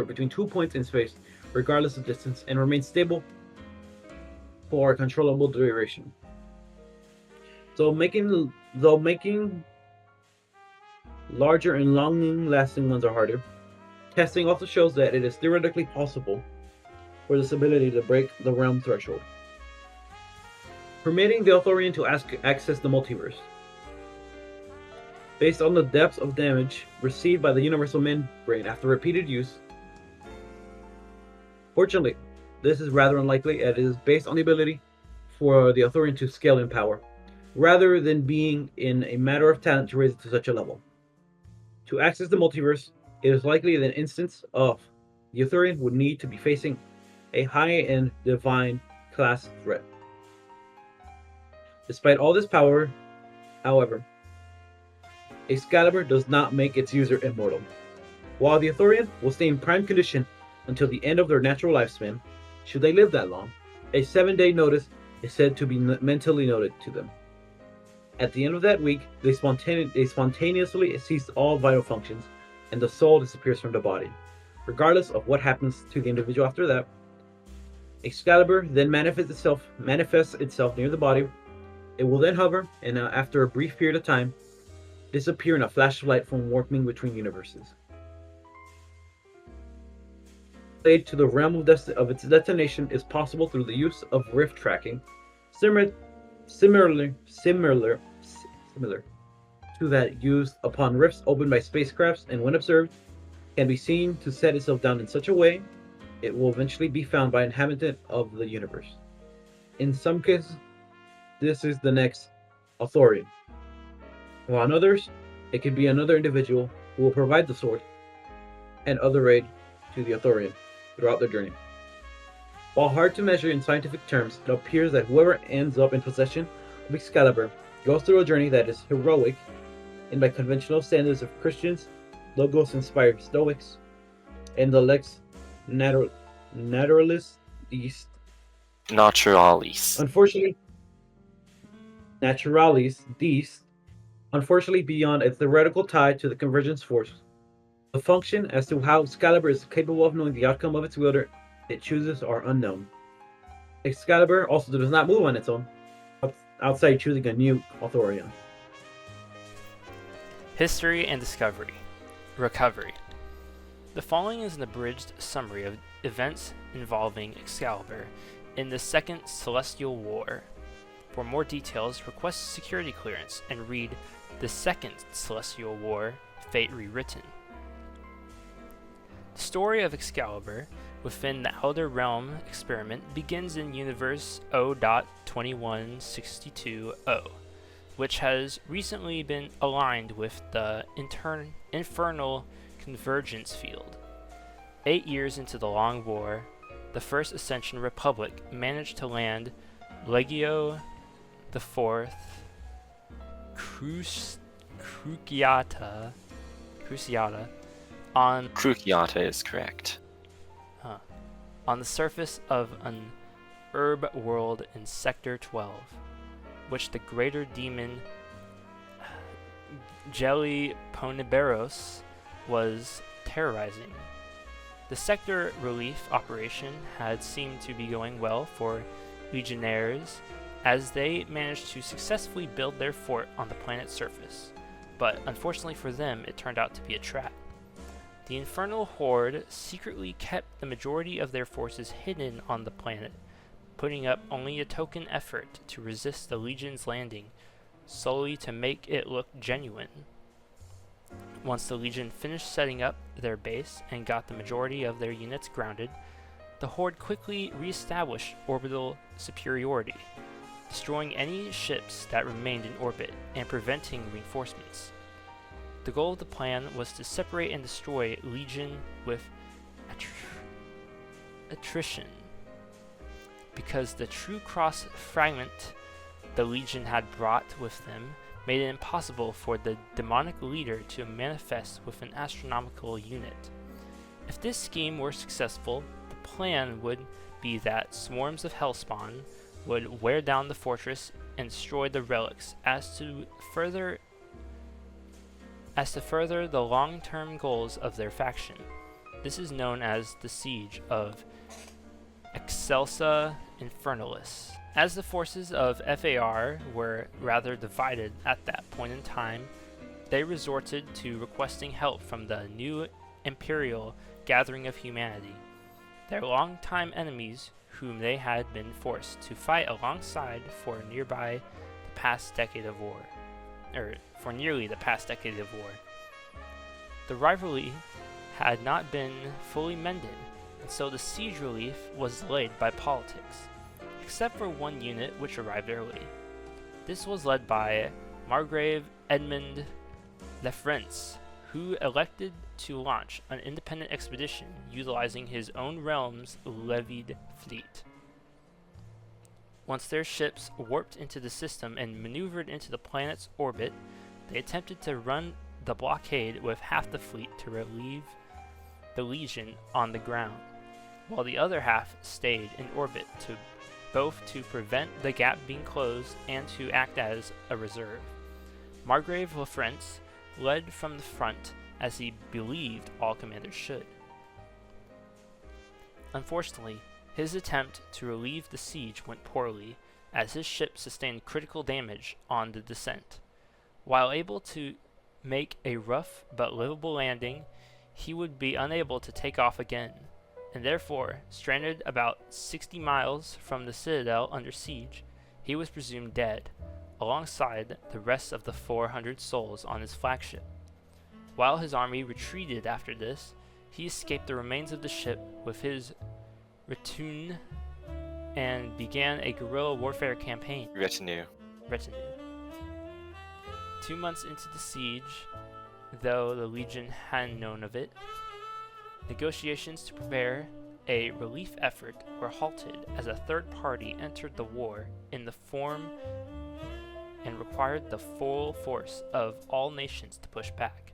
between 2 points in space, regardless of distance, and remain stable for a controllable duration. Though making larger and long-lasting ones are harder, testing also shows that it is theoretically possible for this ability to break the realm threshold, permitting the Ophiocordyceps to access the multiverse. Based on the depth of damage received by the universal membrane after repeated use. Fortunately, this is rather unlikely, as it is based on the ability for the Ophiocordyceps to scale in power, rather than being in a matter of talent to raise it to such a level. To access the multiverse, it is likely that an instance of the Ophiocordyceps would need to be facing a high-end divine class threat. Despite all this power, however, Excalibur does not make its user immortal. While the Ophiocordyceps will stay in prime condition until the end of their natural lifespan, should they live that long, a 7-day notice is said to be mentally noted to them. At the end of that week, they spontaneously cease all vital functions, and the soul disappears from the body. Regardless of what happens to the individual after that, Excalibur then manifests itself near the body. It will then hover, and after a brief period of time, disappear in a flash of light from warping between universes. Lead to the realm of its destination is possible through the use of rift tracking, similar to that used upon rifts opened by spacecrafts, and when observed, can be seen to set itself down in such a way it will eventually be found by an inhabitant of the universe. In some cases, this is the next Ophiocordyceps, while in others, it could be another individual who will provide the sword and other aid to the Ophiocordyceps throughout their journey. While hard to measure in scientific terms, it appears that whoever ends up in possession of Excalibur goes through a journey that is heroic, and by conventional standards of Christians, Logos-inspired Stoics, and the Lex Naturalis Deist. Unfortunately, beyond a theoretical tie to the convergence force, the function as to how Excalibur is capable of knowing the outcome of its wielder it chooses are unknown. Excalibur also does not move on its own, outside choosing a new Ophiocordyceps. History and discovery. Recovery. The following is an abridged summary of events involving Excalibur in the Second Celestial War. For more details, request security clearance and read The Second Celestial War, Fate Rewritten. The story of Excalibur within the Outer Realm experiment begins in Universe O.2162.0, which has recently been aligned with the Infernal Convergence Field. 8 years into the Long War, the First Ascension Republic managed to land Legio IV Cruciata on Cruciata is correct. the surface of an herb world in Sector 12, which the greater demon Jelly Poniberos was terrorizing. The sector relief operation had seemed to be going well for Legionnaires, as they managed to successfully build their fort on the planet's surface, but unfortunately for them, it turned out to be a trap. The Infernal Horde secretly kept the majority of their forces hidden on the planet, putting up only a token effort to resist the Legion's landing, solely to make it look genuine. Once the Legion finished setting up their base and got the majority of their units grounded, the Horde quickly re-established orbital superiority, destroying any ships that remained in orbit and preventing reinforcements. The goal of the plan was to separate and destroy Legion with attrition, because the true cross fragment the Legion had brought with them made it impossible for the demonic leader to manifest with an astronomical unit. If this scheme were successful, the plan would be that swarms of Hellspawn would wear down the fortress and destroy the relics as to further the long-term goals of their faction. This is known as the Siege of Excelsa Infernalis. As the forces of FAR were rather divided at that point in time, they resorted to requesting help from the new Imperial Gathering of Humanity, their longtime enemies whom they had been forced to fight alongside for nearly the past decade of war. The rivalry had not been fully mended, and so the siege relief was delayed by politics, except for one unit which arrived early. This was led by Margrave Edmund Lefrance, who elected to launch an independent expedition utilizing his own realm's levied fleet. Once their ships warped into the system and maneuvered into the planet's orbit, they attempted to run the blockade with half the fleet to relieve the Legion on the ground, while the other half stayed in orbit both to prevent the gap being closed and to act as a reserve. Margrave Lefrance led from the front as he believed all commanders should. Unfortunately, his attempt to relieve the siege went poorly, as his ship sustained critical damage on the descent. While able to make a rough but livable landing, he would be unable to take off again, and therefore, stranded about 60 miles from the citadel under siege, he was presumed dead, alongside the rest of the 400 souls on his flagship. While his army retreated after this, he escaped the remains of the ship with his retinue and began a guerrilla warfare campaign. Retinue. 2 months into the siege, though the Legion hadn't known of it, negotiations to prepare a relief effort were halted as a third party entered the war in the form and required the full force of all nations to push back.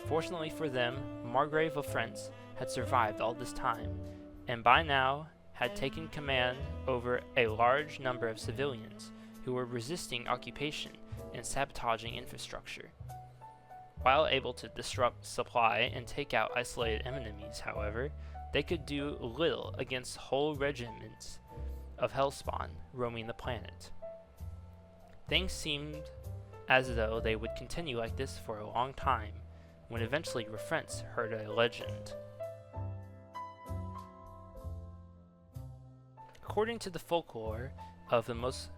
Fortunately for them, Margrave of France had survived all this time, and by now had taken command over a large number of civilians who were resisting occupation and sabotaging infrastructure. While able to disrupt supply and take out isolated enemies, however, they could do little against whole regiments of Hellspawn roaming the planet. Things seemed as though they would continue like this for a long time, when eventually Refrence heard a legend. According to the folklore of the most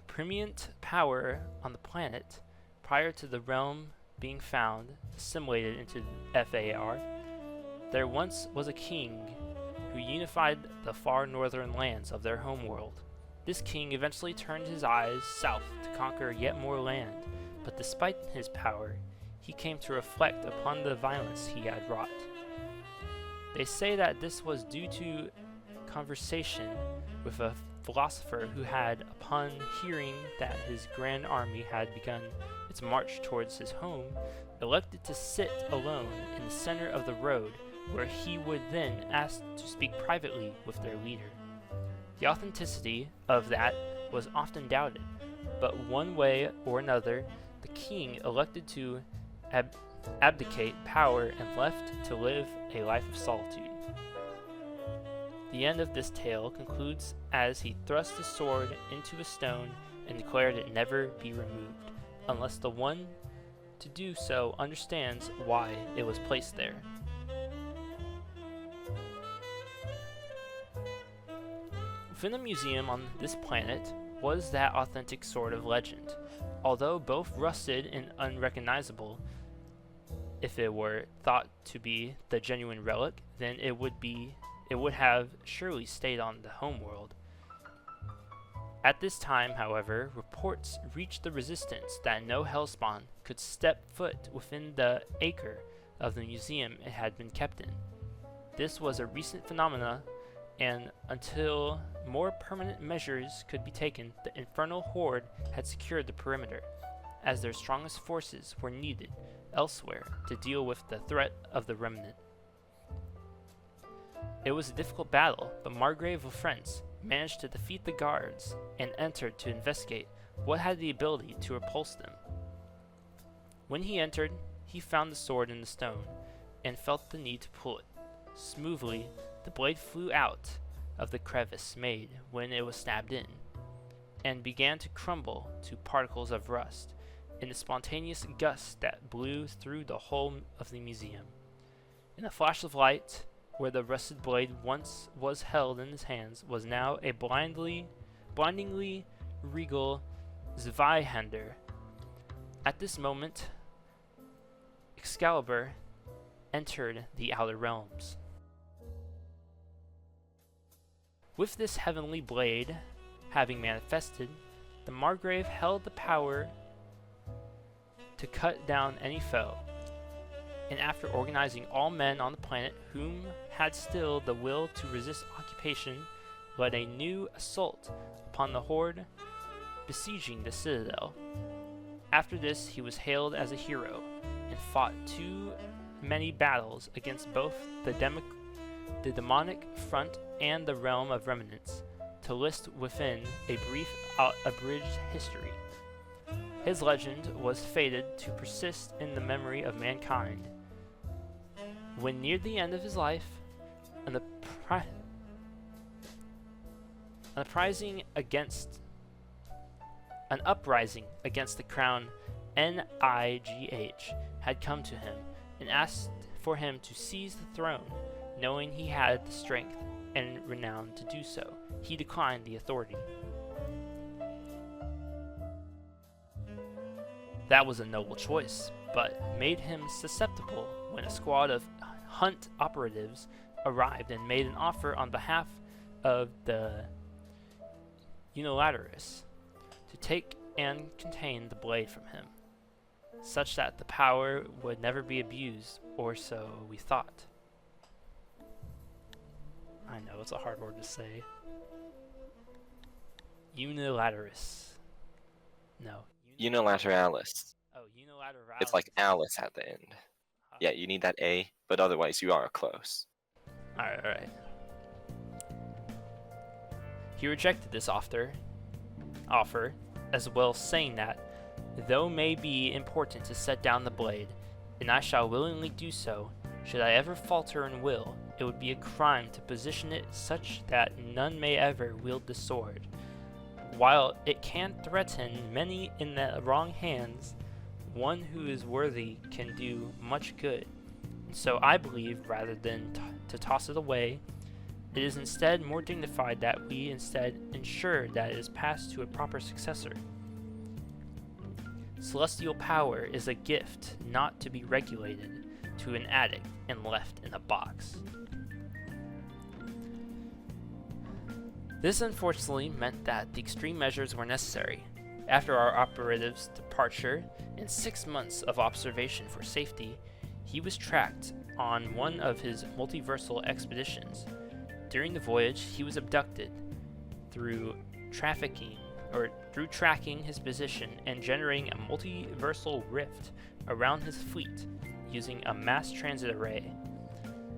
preeminent power on the planet, prior to the realm being found, assimilated into FAR, there once was a king who unified the far northern lands of their homeworld. This king eventually turned his eyes south to conquer yet more land, but despite his power, he came to reflect upon the violence he had wrought. They say that this was due to conversation with a philosopher who had, upon hearing that his grand army had begun its march towards his home, elected to sit alone in the center of the road, where he would then ask to speak privately with their leader. The authenticity of that was often doubted, but one way or another, the king elected to abdicate power and left to live a life of solitude. The end of this tale concludes as he thrust his sword into a stone and declared it never be removed, unless the one to do so understands why it was placed there. Within the museum on this planet was that authentic sword of legend. Although both rusted and unrecognizable, if it were thought to be the genuine relic, then it would have surely stayed on the homeworld. At this time, however, reports reached the Resistance that no Hellspawn could step foot within the acre of the museum it had been kept in. This was a recent phenomena, and until more permanent measures could be taken, the Infernal Horde had secured the perimeter, as their strongest forces were needed elsewhere to deal with the threat of the Remnant. It was a difficult battle, but Margrave of Friends managed to defeat the guards and entered to investigate what had the ability to repulse them. When he entered, he found the sword in the stone and felt the need to pull it. Smoothly, the blade flew out of the crevice made when it was stabbed in, and began to crumble to particles of rust in a spontaneous gust that blew through the whole of the museum. In a flash of light, where the rusted blade once was held in his hands was now a blindingly regal Zweihander. At this moment, Excalibur entered the outer realms. With this heavenly blade having manifested, the Margrave held the power to cut down any foe, and after organizing all men on the planet whom had still the will to resist occupation, led a new assault upon the horde besieging the citadel. After this, he was hailed as a hero, and fought too many battles against both the demonic front and the realm of remnants to list within a brief abridged history. His legend was fated to persist in the memory of mankind. When near the end of his life, an uprising against the crown NIGH had come to him and asked for him to seize the throne, knowing he had the strength and renown to do so. He declined the authority. That was a noble choice, but made him susceptible when a squad of Hunt operatives arrived and made an offer on behalf of the Unilateralists to take and contain the blade from him, such that the power would never be abused, or so we thought. I know, it's a hard word to say. Unilateralists. No. Unilateralis. Oh, unilateralis. It's like Alice at the end. Yeah, you need that A, but otherwise you are close. Alright. He rejected this offer, as well, saying that, though may be important to set down the blade, and I shall willingly do so, should I ever falter in will, it would be a crime to position it such that none may ever wield the sword. While it can threaten many in the wrong hands, one who is worthy can do much good. And so I believe, rather than to toss it away, it is instead more dignified that we instead ensure that it is passed to a proper successor. Celestial power is a gift not to be regulated to an addict and left in a box. This unfortunately meant that the extreme measures were necessary. After our operative's departure and 6 months of observation for safety, he was tracked on one of his multiversal expeditions. During the voyage, he was abducted through tracking his position and generating a multiversal rift around his fleet using a mass transit array.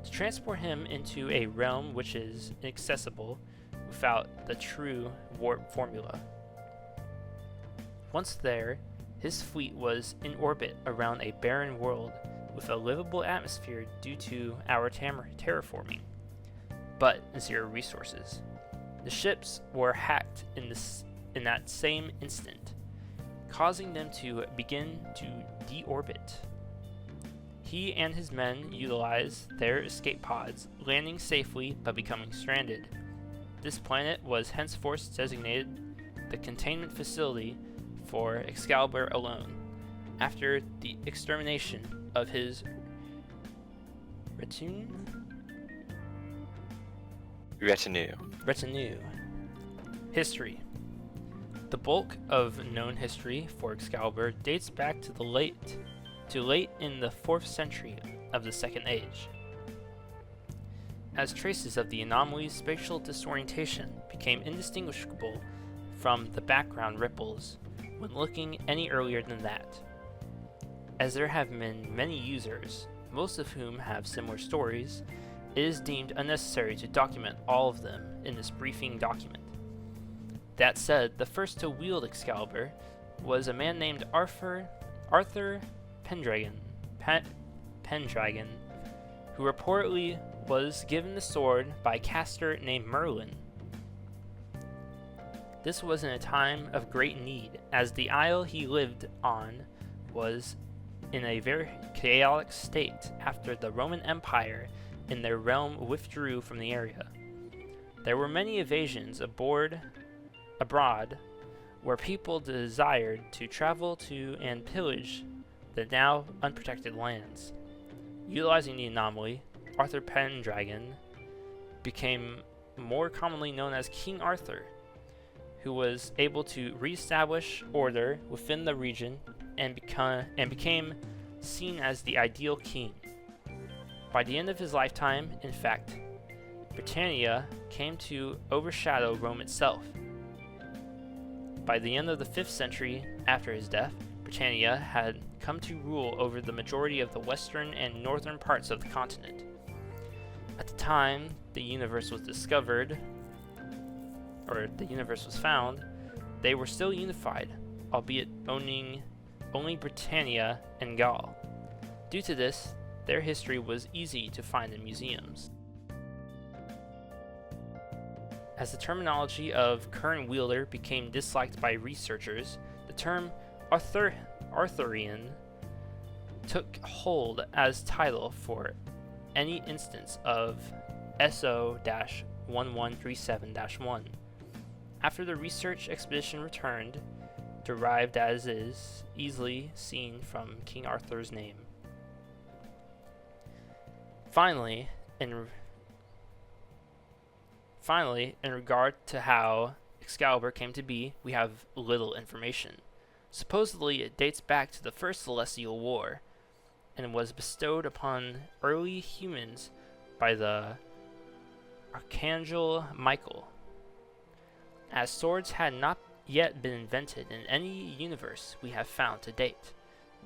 To transport him into a realm which is inaccessible without the true warp formula. Once there, his fleet was in orbit around a barren world with a livable atmosphere due to our terraforming, but zero resources. The ships were hacked in that same instant, causing them to begin to deorbit. He and his men utilized their escape pods, landing safely but becoming stranded. This planet was henceforth designated the containment facility for Excalibur alone, after the extermination of his retinue. History. The bulk of known history for Excalibur dates back to late in the 4th century of the Second Age, as traces of the anomaly's spatial disorientation became indistinguishable from the background ripples when looking any earlier than that. As there have been many users, most of whom have similar stories, it is deemed unnecessary to document all of them in this briefing document. That said, the first to wield Excalibur was a man named Arthur Pendragon, who reportedly was given the sword by a caster named Merlin. This was in a time of great need, as the isle he lived on was in a very chaotic state after the Roman Empire in their realm withdrew from the area. There were many invasions abroad, where people desired to travel to and pillage the now unprotected lands. Utilizing the anomaly, Arthur Pendragon became more commonly known as King Arthur, who was able to reestablish order within the region and became seen as the ideal king. By the end of his lifetime, in fact, Britannia came to overshadow Rome itself. By the end of the 5th century after his death, Britannia had come to rule over the majority of the western and northern parts of the continent. At the time the universe was found, they were still unified, albeit owning only Britannia and Gaul. Due to this, their history was easy to find in museums. As the terminology of current wielder became disliked by researchers, the term Arthurian took hold as title for any instance of SO-1137-1. After the research expedition returned, derived as is easily seen from King Arthur's name. Finally, in regard to how Excalibur came to be, we have little information. Supposedly, it dates back to the First Celestial War, and was bestowed upon early humans by the Archangel Michael. As swords had not yet been invented in any universe we have found to date,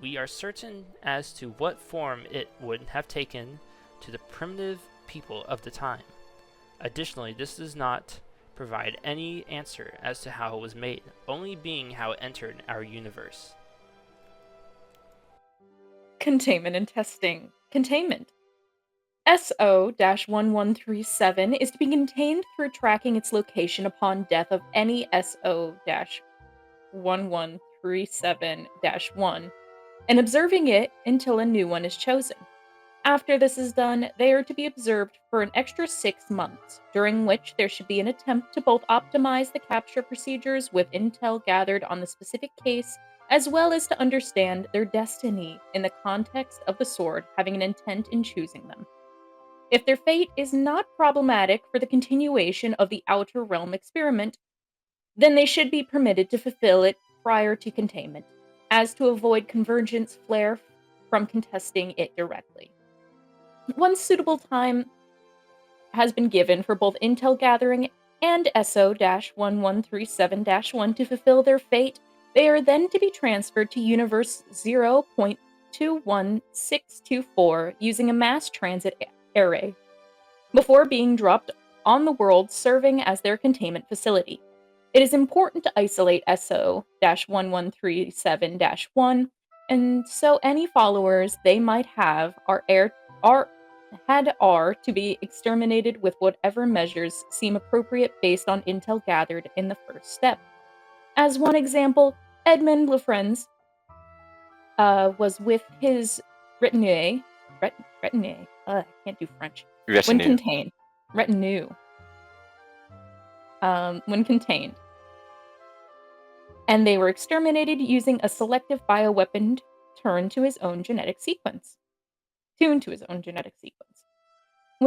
we are certain as to what form it would have taken to the primitive people of the time. Additionally, this does not provide any answer as to how it was made, only being how it entered our universe. Containment and testing. Containment. SO-1137 is to be contained through tracking its location upon death of any SO-1137-1 and observing it until a new one is chosen. After this is done, they are to be observed for an extra 6 months, during which there should be an attempt to both optimize the capture procedures with intel gathered on the specific case, as well as to understand their destiny in the context of the sword having an intent in choosing them. If their fate is not problematic for the continuation of the Outer Realm experiment, then they should be permitted to fulfill it prior to containment, as to avoid convergence flare from contesting it directly. Once suitable time has been given for both intel gathering and SO-1137-1 to fulfill their fate, they are then to be transferred to Universe 0.21624 using a mass transit array, before being dropped on the world serving as their containment facility. It is important to isolate SO-1137-1, and so any followers they might have are to be exterminated with whatever measures seem appropriate based on intel gathered in the first step. As one example, Edmund Lefrenz was with his retinue. I can't do French. When contained. Retinue. When contained. And they were exterminated using a selective bioweapon tuned to his own genetic sequence. When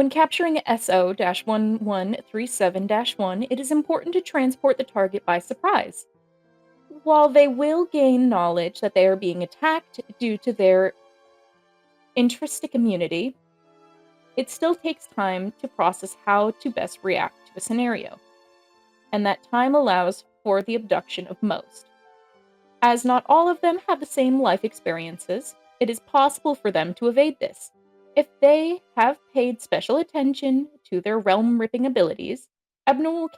capturing SO-1137-1, it is important to transport the target by surprise. While they will gain knowledge that they are being attacked due to their intrinsic immunity, it still takes time to process how to best react to a scenario, and that time allows for the abduction of most. As not all of them have the same life experiences, it is possible for them to evade this. If they have paid special attention to their realm-ripping abilities, abnormal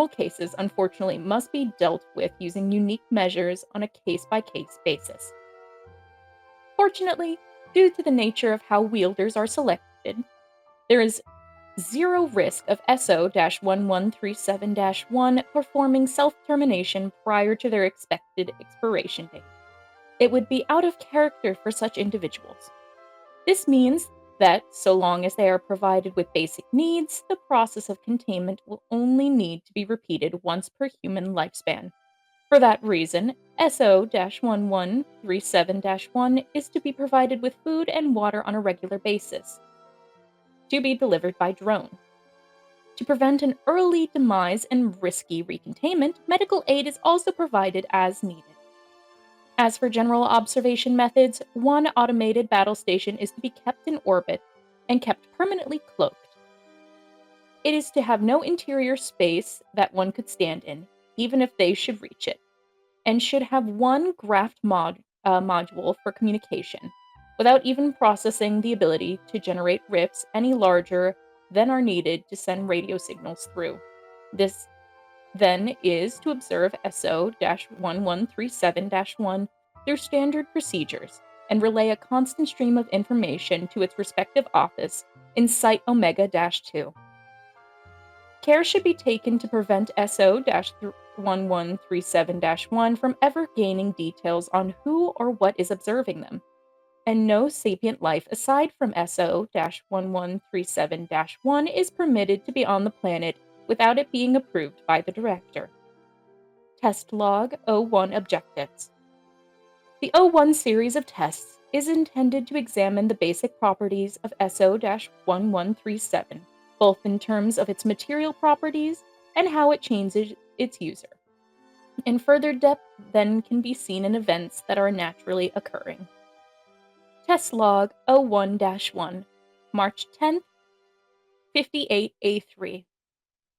cases unfortunately must be dealt with using unique measures on a case-by-case basis. Fortunately, due to the nature of how wielders are selected, there is zero risk of SO-1137-1 performing self-termination prior to their expected expiration date. It would be out of character for such individuals. This means that, so long as they are provided with basic needs, the process of containment will only need to be repeated once per human lifespan. For that reason, SO-1137-1 is to be provided with food and water on a regular basis, to be delivered by drone. To prevent an early demise and risky recontainment, medical aid is also provided as needed. As for general observation methods, one automated battle station is to be kept in orbit and kept permanently cloaked. It is to have no interior space that one could stand in, even if they should reach it, and should have one graph module for communication, without even processing the ability to generate rifts any larger than are needed to send radio signals through. This then is to observe SO-1137-1 through standard procedures and relay a constant stream of information to its respective office in Site Omega-2. Care should be taken to prevent SO-1137-1 from ever gaining details on who or what is observing them, and no sapient life aside from SO-1137-1 is permitted to be on the planet without it being approved by the director. Test Log 01 Objectives. The 01 series of tests is intended to examine the basic properties of SO-1137, both in terms of its material properties and how it changes its user. In further depth then can be seen in events that are naturally occurring. Test Log 01-1, March 10th, 58A3.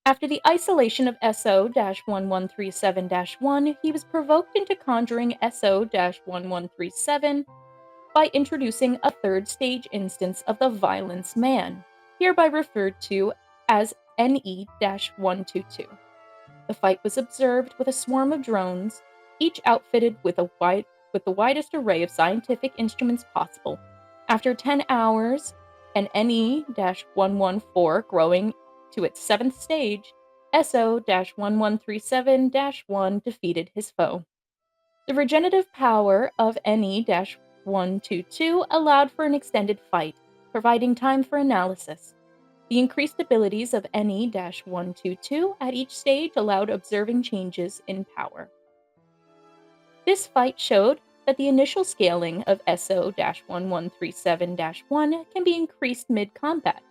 After the isolation of SO-1137-1, he was provoked into conjuring SO-1137 by introducing a third stage instance of the Violence Man, hereby referred to as NE-122. The fight was observed with a swarm of drones, each outfitted with the widest array of scientific instruments possible. After 10 hours, and NE-114 growing to its 7th stage, SO-1137-1 defeated his foe. The regenerative power of NE-122 allowed for an extended fight, providing time for analysis. The increased abilities of NE-122 at each stage allowed observing changes in power. This fight showed that the initial scaling of SO-1137-1 can be increased mid-combat,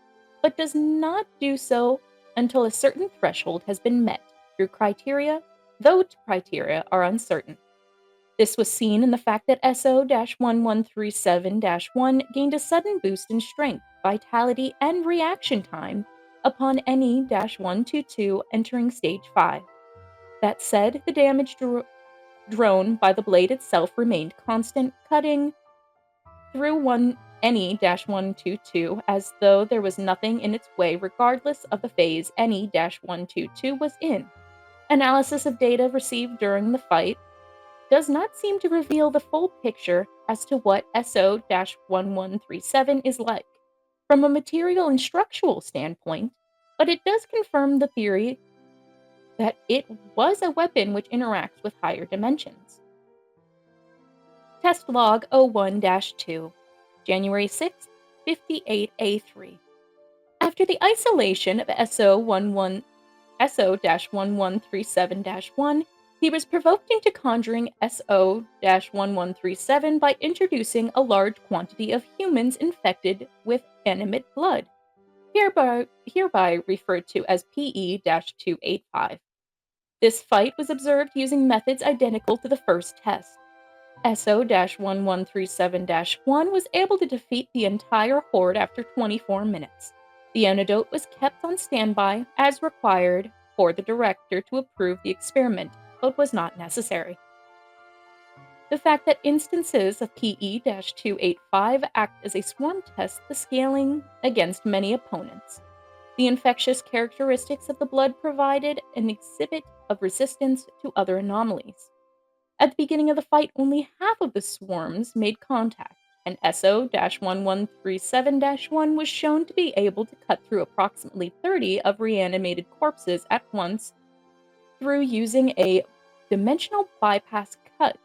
but does not do so until a certain threshold has been met through criteria, though criteria are uncertain. This was seen in the fact that SO-1137-1 gained a sudden boost in strength, vitality, and reaction time upon any -122 entering Stage 5. That said, the damage drawn by the blade itself remained constant, cutting through any -122 as though there was nothing in its way regardless of the phase any -122 was in. Analysis of data received during the fight does not seem to reveal the full picture as to what SO-1137 is like from a material and structural standpoint, but it does confirm the theory that it was a weapon which interacts with higher dimensions. Test log 01-2, January 6, 58A3. After the isolation of SO-1137-1, he was provoked into conjuring SO-1137 by introducing a large quantity of humans infected with animate blood, hereby referred to as PE-285. This fight was observed using methods identical to the first test. SO-1137-1 was able to defeat the entire horde after 24 minutes. The antidote was kept on standby as required for the director to approve the experiment, but was not necessary. The fact that instances of PE-285 act as a swarm tests the scaling against many opponents. The infectious characteristics of the blood provided an exhibit of resistance to other anomalies. At the beginning of the fight, only half of the swarms made contact, and SO-1137-1 was shown to be able to cut through approximately 30 of reanimated corpses at once through using a dimensional bypass cut.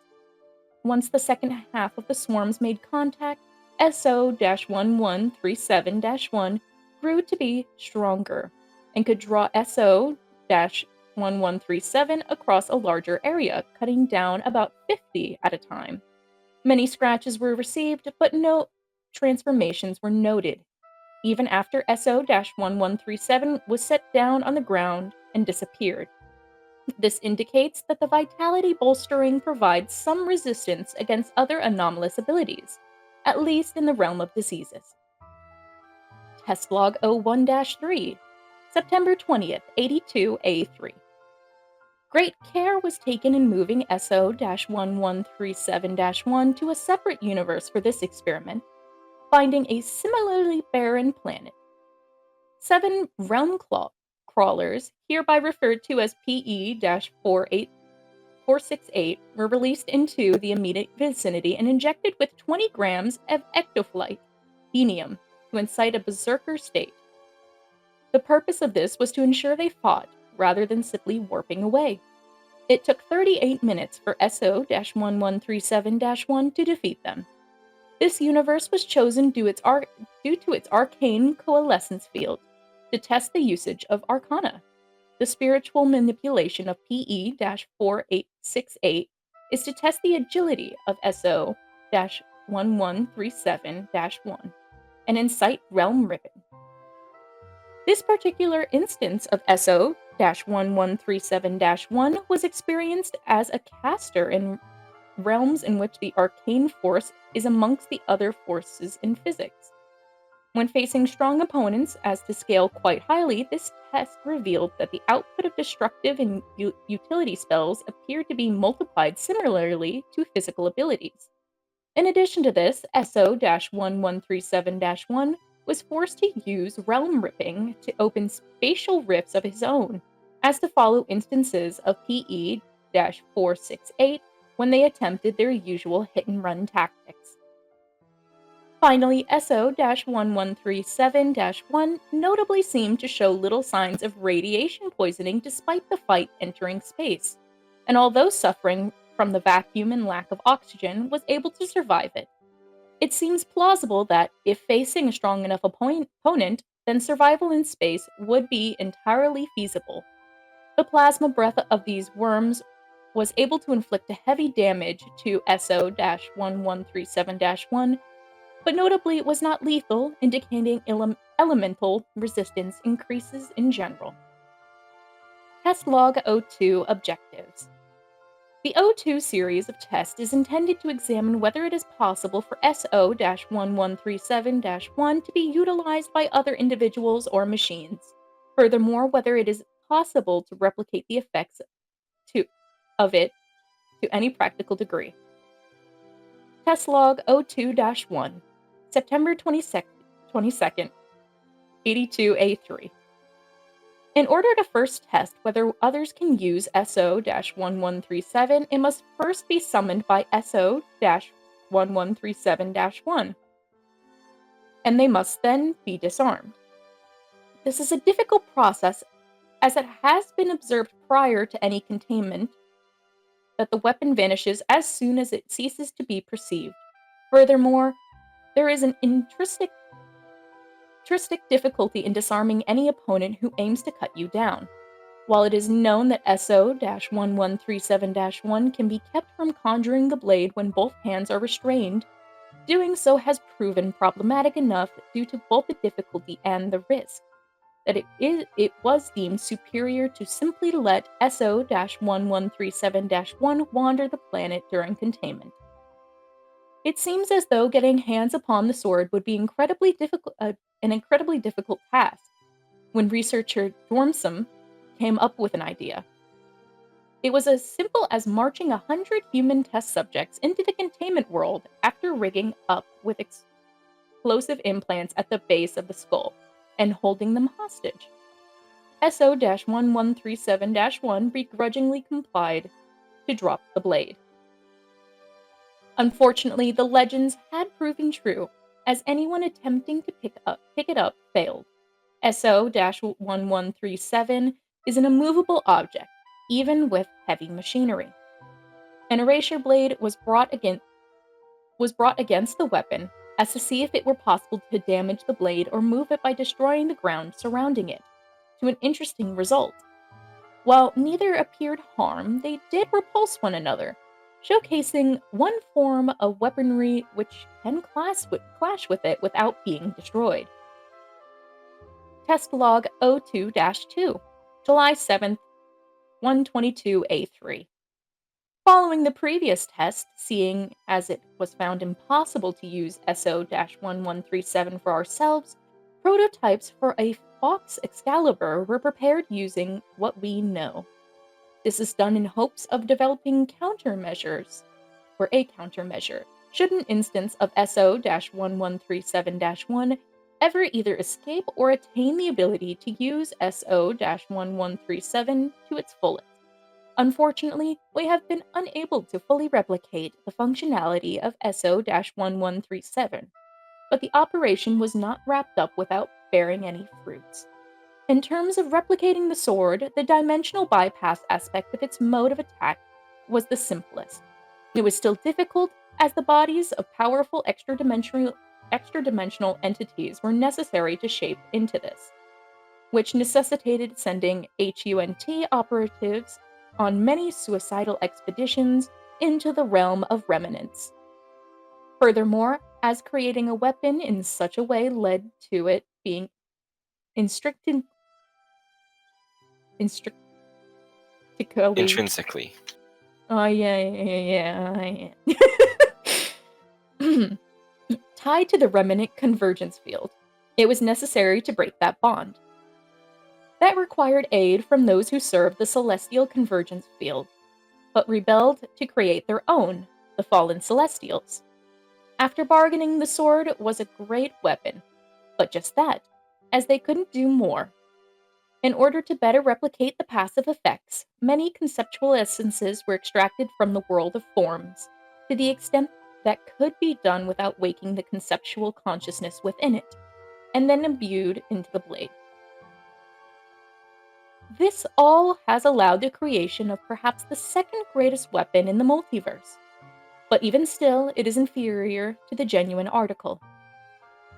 Once the second half of the swarms made contact, SO-1137-1 grew to be stronger and could draw SO-1137 across a larger area, cutting down about 50 at a time. Many scratches were received, but no transformations were noted, even after SO-1137 was set down on the ground and disappeared. This indicates that the vitality bolstering provides some resistance against other anomalous abilities, at least in the realm of diseases. Test log 01-3, September 20th, 82A3. Great care was taken in moving SO-1137-1 to a separate universe for this experiment, finding a similarly barren planet. 7 realm crawlers, hereby referred to as PE-468, were released into the immediate vicinity and injected with 20 grams of ectoflight, henium, to incite a berserker state. The purpose of this was to ensure they fought, rather than simply warping away. It took 38 minutes for SO-1137-1 to defeat them. This universe was chosen due to its arcane coalescence field, to test the usage of arcana. The spiritual manipulation of PE-4868 is to test the agility of SO-1137-1 and incite realm ripping. This particular instance of SO-1137-1 was experienced as a caster in realms in which the arcane force is amongst the other forces in physics. When facing strong opponents as to scale quite highly, this test revealed that the output of destructive and utility spells appeared to be multiplied similarly to physical abilities. In addition to this, SO-1137-1 was forced to use realm ripping to open spatial rifts of his own, as to follow instances of PE-468 when they attempted their usual hit-and-run tactics. Finally, SO-1137-1 notably seemed to show little signs of radiation poisoning despite the fight entering space, and although suffering from the vacuum and lack of oxygen, was able to survive it. It seems plausible that, if facing a strong enough opponent, then survival in space would be entirely feasible. The plasma breath of these worms was able to inflict a heavy damage to SO-1137-1, but notably was not lethal, indicating elemental resistance increases in general. Test Log 02 Objectives. The O2 series of tests is intended to examine whether it is possible for SO-1137-1 to be utilized by other individuals or machines. Furthermore, whether it is possible to replicate the effects of it to any practical degree. Test Log 02-1, September 22nd, 82A3. In order to first test whether others can use SO-1137, it must first be summoned by SO-1137-1, and they must then be disarmed. This is a difficult process, as it has been observed prior to any containment that the weapon vanishes as soon as it ceases to be perceived. Furthermore, there is an intrinsic difficulty in disarming any opponent who aims to cut you down. While it is known that SO-1137-1 can be kept from conjuring the blade when both hands are restrained, doing so has proven problematic enough due to both the difficulty and the risk, that it was deemed superior to simply let SO-1137-1 wander the planet during containment. It seems as though getting hands upon the sword would be an incredibly difficult task, when researcher Dormsum came up with an idea. It was as simple as marching 100 human test subjects into the containment world after rigging up with explosive implants at the base of the skull and holding them hostage. SO-1137-1 begrudgingly complied to drop the blade. Unfortunately, the legends had proven true, as anyone attempting to pick it up failed. SO-1137 is an immovable object, even with heavy machinery. An erasure blade was brought against the weapon, as to see if it were possible to damage the blade or move it by destroying the ground surrounding it, to an interesting result. While neither appeared harm, they did repulse one another, showcasing one form of weaponry which can clash with it without being destroyed. Test Log 02-2, July 7th, 122A3. Following the previous test, seeing as it was found impossible to use SO-1137 for ourselves, prototypes for a Fox Excalibur were prepared using what we know. This is done in hopes of developing countermeasures, or a countermeasure, should an instance of SO-1137-1 ever either escape or attain the ability to use SO-1137 to its fullest. Unfortunately, we have been unable to fully replicate the functionality of SO-1137, but the operation was not wrapped up without bearing any fruits. In terms of replicating the sword, the dimensional bypass aspect of its mode of attack was the simplest. It was still difficult, as the bodies of powerful extra-dimensional entities were necessary to shape into this, which necessitated sending HUNT operatives on many suicidal expeditions into the realm of remnants. Furthermore, as creating a weapon in such a way led to it being intrinsically. Oh, yeah. Tied to the remnant convergence field, it was necessary to break that bond. That required aid from those who served the celestial convergence field, but rebelled to create their own, the fallen celestials. After bargaining, the sword was a great weapon, but just that, as they couldn't do more. In order to better replicate the passive effects, many conceptual essences were extracted from the world of forms, to the extent that could be done without waking the conceptual consciousness within it, and then imbued into the blade. This all has allowed the creation of perhaps the second greatest weapon in the multiverse, but even still, it is inferior to the genuine article.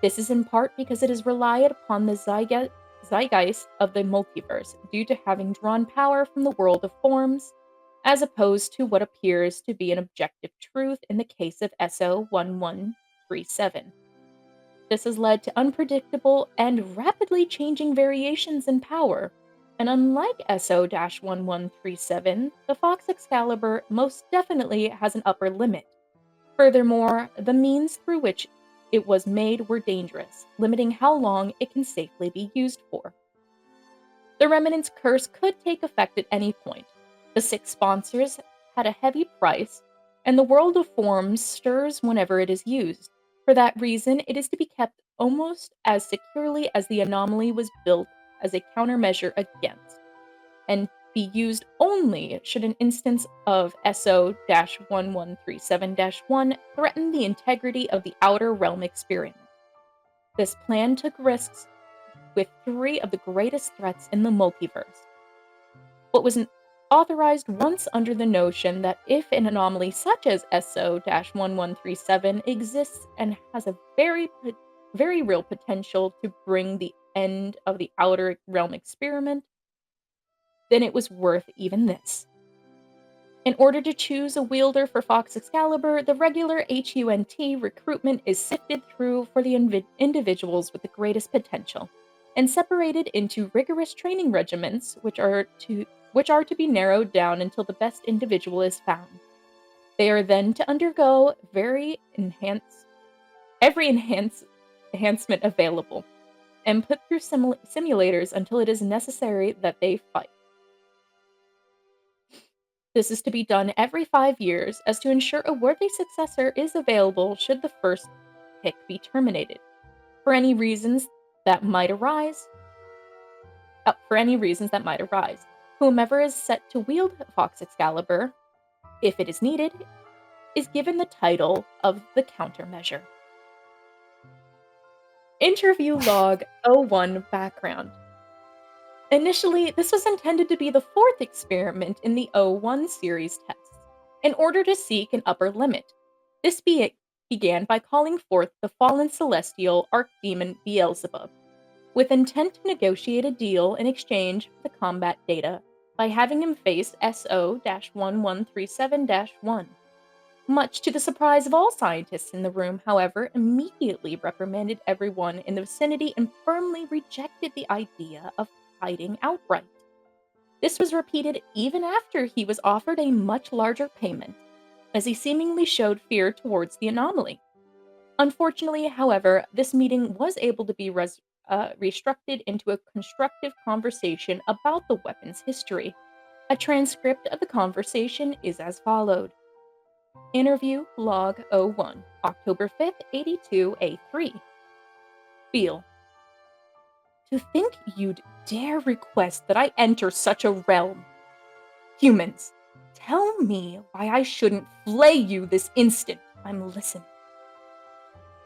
This is in part because it has relied upon the zeitgeist of the multiverse due to having drawn power from the world of forms, as opposed to what appears to be an objective truth in the case of SO1137. This has led to unpredictable and rapidly changing variations in power. And unlike SO-1137, the Fox Excalibur most definitely has an upper limit. Furthermore, the means through which it was made were dangerous, limiting how long it can safely be used for. The Remnant's curse could take effect at any point. The 6 sponsors had a heavy price, and the world of forms stirs whenever it is used. For that reason, it is to be kept almost as securely as the anomaly was built as a countermeasure against, and be used only should an instance of SO-1137-1 threaten the integrity of the Outer Realm experiment. This plan took risks with 3 of the greatest threats in the multiverse. What was authorized once under the notion that if an anomaly such as SO-1137 exists and has a very real potential to bring the end of the Outer Realm experiment, then it was worth even this. In order to choose a wielder for Fox Excalibur, the regular HUNT recruitment is sifted through for the individuals with the greatest potential, and separated into rigorous training regimens, which are to be narrowed down until the best individual is found. They are then to undergo every enhancement available, and put through simulators until it is necessary that they fight. This is to be done every 5 years, as to ensure a worthy successor is available should the first pick be terminated. For any reasons that might arise, whomever is set to wield Fox Excalibur, if it is needed, is given the title of the countermeasure. Interview log 01 background. Initially, this was intended to be the 4th experiment in the 01 series tests, in order to seek an upper limit. This began by calling forth the fallen celestial archdemon Beelzebub, with intent to negotiate a deal in exchange for the combat data by having him face SO-1137-1. Much to the surprise of all scientists in the room, however, immediately reprimanded everyone in the vicinity and firmly rejected the idea of fighting outright. This was repeated even after he was offered a much larger payment, as he seemingly showed fear towards the anomaly. Unfortunately, however, this meeting was able to be restructured into a constructive conversation about the weapon's history. A transcript of the conversation is as followed. Interview log 01, October 5th, 82A3. Beal. To think you'd dare request that I enter such a realm. Humans, tell me why I shouldn't flay you this instant. I'm listening.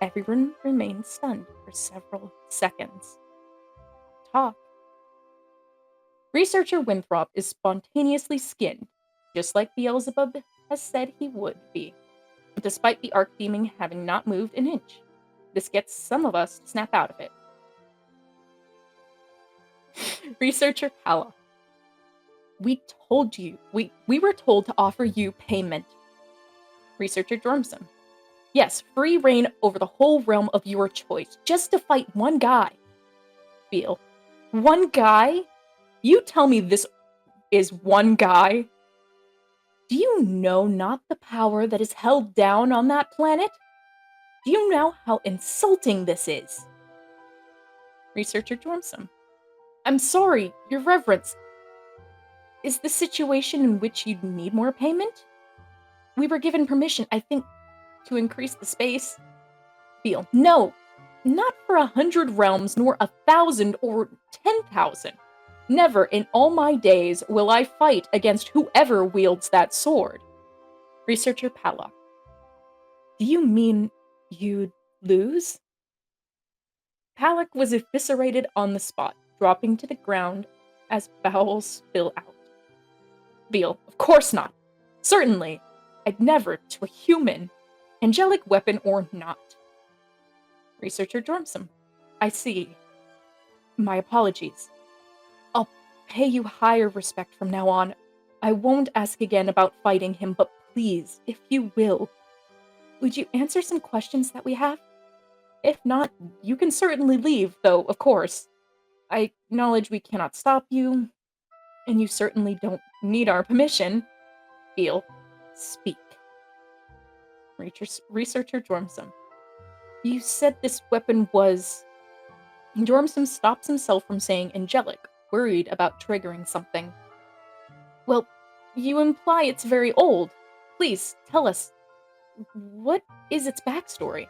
Everyone remained stunned for several seconds. Talk. Researcher Winthrop is spontaneously skinned, just like Beelzebub has said he would be, despite the archdemon having not moved an inch. This gets some of us to snap out of it. Researcher Kala. We told you. We were told to offer you payment. Researcher Dormson. Yes, free reign over the whole realm of your choice, just to fight one guy. Beal. One guy? You tell me this is one guy? Do you know not the power that is held down on that planet? Do you know how insulting this is? Researcher Dormson. I'm sorry, Your Reverence. Is the situation in which you need more payment? We were given permission, I think, to increase the space. Beal. No, not for 100 realms, nor 1,000 or 10,000. Never in all my days will I fight against whoever wields that sword. Researcher Pallock. Do you mean you'd lose? Pallock was eviscerated on the spot, dropping to the ground as bowels spill out. Beal. Of course not. Certainly. I'd never to a human, angelic weapon or not. Researcher Dormson. I see. My apologies. I'll pay you higher respect from now on. I won't ask again about fighting him, but please, if you will, would you answer some questions that we have? If not, you can certainly leave, though, of course. I acknowledge we cannot stop you, and you certainly don't need our permission. Feel. Speak. Researcher Jormsum. You said this weapon was... Jormsum stops himself from saying angelic, worried about triggering something. Well, you imply it's very old. Please, tell us. What is its backstory?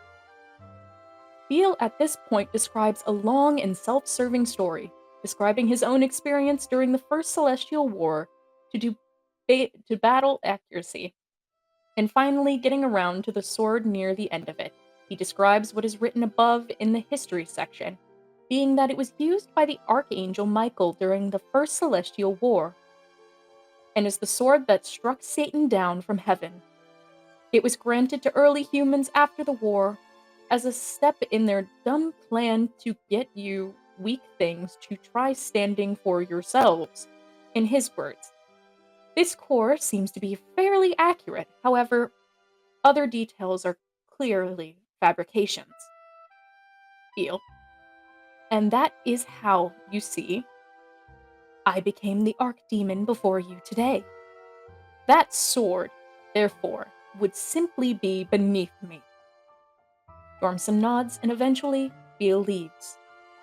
Beale at this point describes a long and self-serving story, describing his own experience during the First Celestial War to battle accuracy, and finally getting around to the sword near the end of it. He describes what is written above in the history section, being that it was used by the Archangel Michael during the First Celestial War, and is the sword that struck Satan down from heaven. It was granted to early humans after the war as a step in their dumb plan to get you weak things to try standing for yourselves. In his words, this core seems to be fairly accurate, however, other details are clearly fabrications. Feel. And that is how, you see, I became the Archdemon before you today. That sword, therefore, would simply be beneath me. Jormsum nods, and eventually, Beale leaves.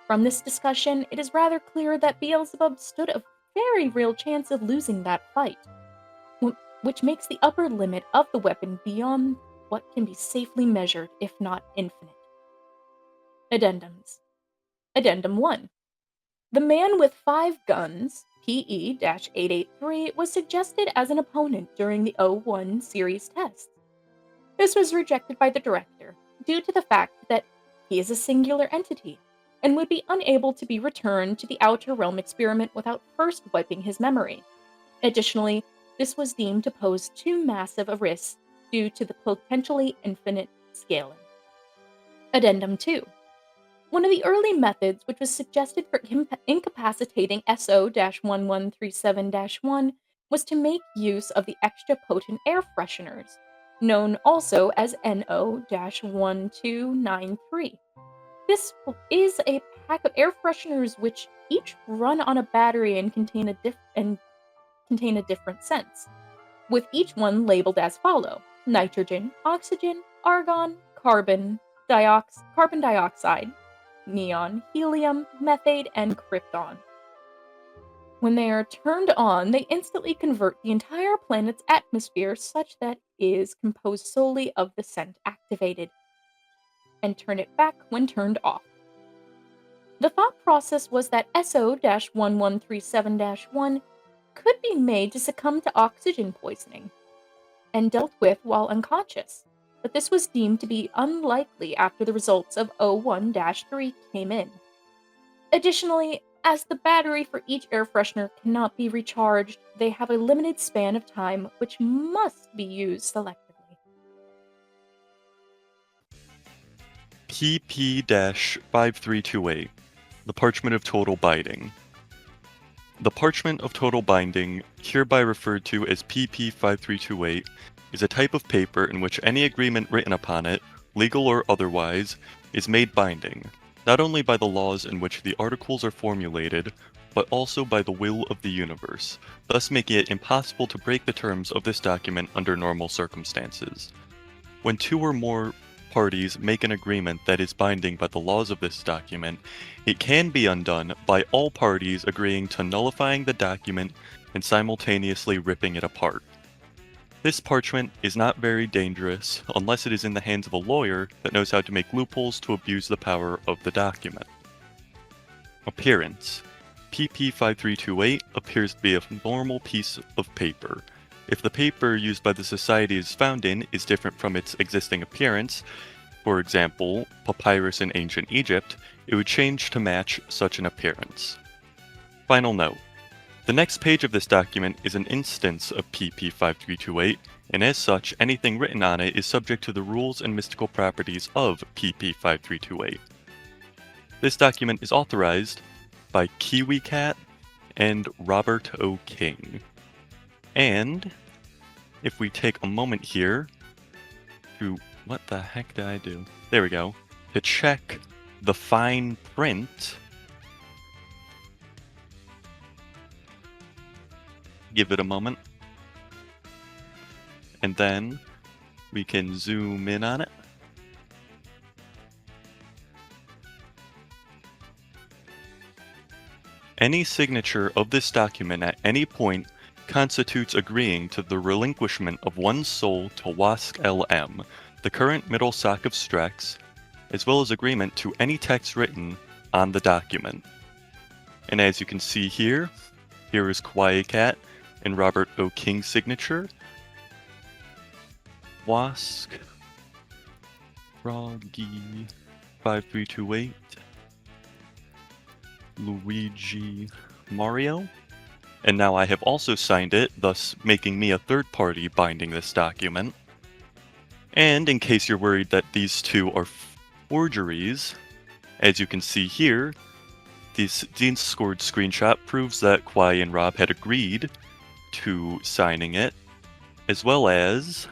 From this discussion, it is rather clear that Beelzebub stood a very real chance of losing that fight, which makes the upper limit of the weapon beyond what can be safely measured, if not infinite. Addendums. Addendum 1. The man with 5 guns, PE-883, was suggested as an opponent during the 01 series tests. This was rejected by the director, due to the fact that he is a singular entity, and would be unable to be returned to the Outer Realm experiment without first wiping his memory. Additionally, this was deemed to pose too massive a risk due to the potentially infinite scaling. Addendum 2. One of the early methods which was suggested for incapacitating SO-1137-1 was to make use of the extra potent air fresheners, known also as NO-1293. This is a pack of air fresheners which each run on a battery and contain a different scents, with each one labeled as follow: nitrogen, oxygen, argon, carbon dioxide, neon, helium, methane, and krypton. When they are turned on, they instantly convert the entire planet's atmosphere such that it is composed solely of the scent activated, and turn it back when turned off. The thought process was that SO-1137-1 could be made to succumb to oxygen poisoning and dealt with while unconscious, but this was deemed to be unlikely after the results of 01-3 came in. Additionally, as the battery for each air freshener cannot be recharged, they have a limited span of time which must be used selectively. PP-5328, the Parchment of Total Binding. The Parchment of Total Binding, hereby referred to as PP-5328, is a type of paper in which any agreement written upon it, legal or otherwise, is made binding, not only by the laws in which the articles are formulated, but also by the will of the universe, thus making it impossible to break the terms of this document under normal circumstances. When 2 or more parties make an agreement that is binding by the laws of this document, it can be undone by all parties agreeing to nullifying the document and simultaneously ripping it apart. This parchment is not very dangerous unless it is in the hands of a lawyer that knows how to make loopholes to abuse the power of the document. Appearance. PP-5328 appears to be a normal piece of paper. If the paper used by the society is found in is different from its existing appearance, for example, papyrus in ancient Egypt, it would change to match such an appearance. Final note. The next page of this document is an instance of PP-5328, and as such, anything written on it is subject to the rules and mystical properties of PP-5328. This document is authorized by KIWI Cat and Robert O. King. And if we take a moment here to, what the heck did I do? There we go. To check the fine print. Give it a moment. And then we can zoom in on it. Any signature of this document at any point constitutes agreeing to the relinquishment of one's soul to Wask LM, the current middle sock of Strex, as well as agreement to any text written on the document. And as you can see here, here is KIWI Cat and Robert O. King's signature. Wask Froggy 5328 Luigi Mario. And now I have also signed it, thus making me a third party binding this document. And in case you're worried that these two are forgeries, as you can see here, this Dean's scored screenshot proves that KIWI and Rob had agreed to signing it, as well as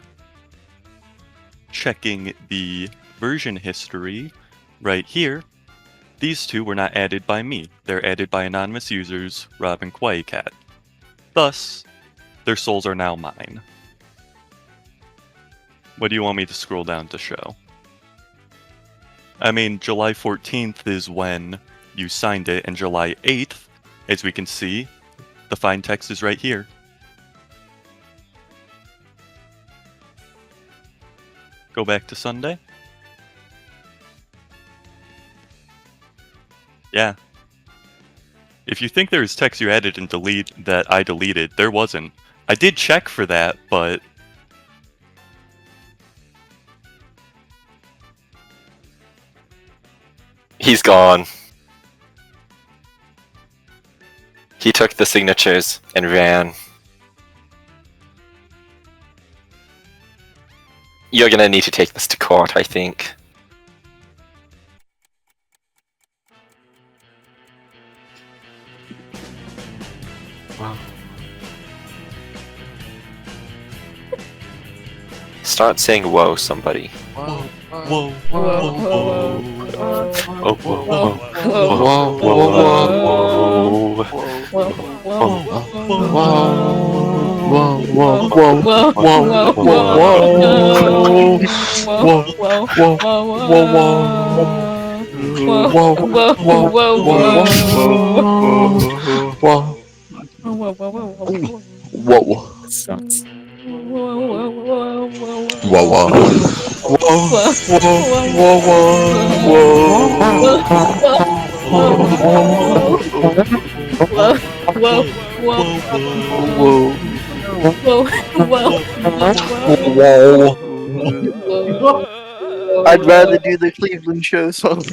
checking the version history right here. These two were not added by me. They're added by anonymous users, Rob and KIWI Cat. Thus, their souls are now mine. What do you want me to scroll down to show? I mean, July 14th is when you signed it, and July 8th, as we can see, the fine text is right here. Go back to Sunday. Yeah. If you think there was text you added and that I deleted, there wasn't. I did check for that, but He's gone. He took the signatures and ran. You're gonna need to take this to court, I think. wow. Start saying "whoa," somebody. Whoa, whoa, whoa, whoa. Oh, whoa, Whoa, whoa, whoa, whoa, Whoa. Sucks. I'd rather do the Cleveland show song.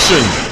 Action!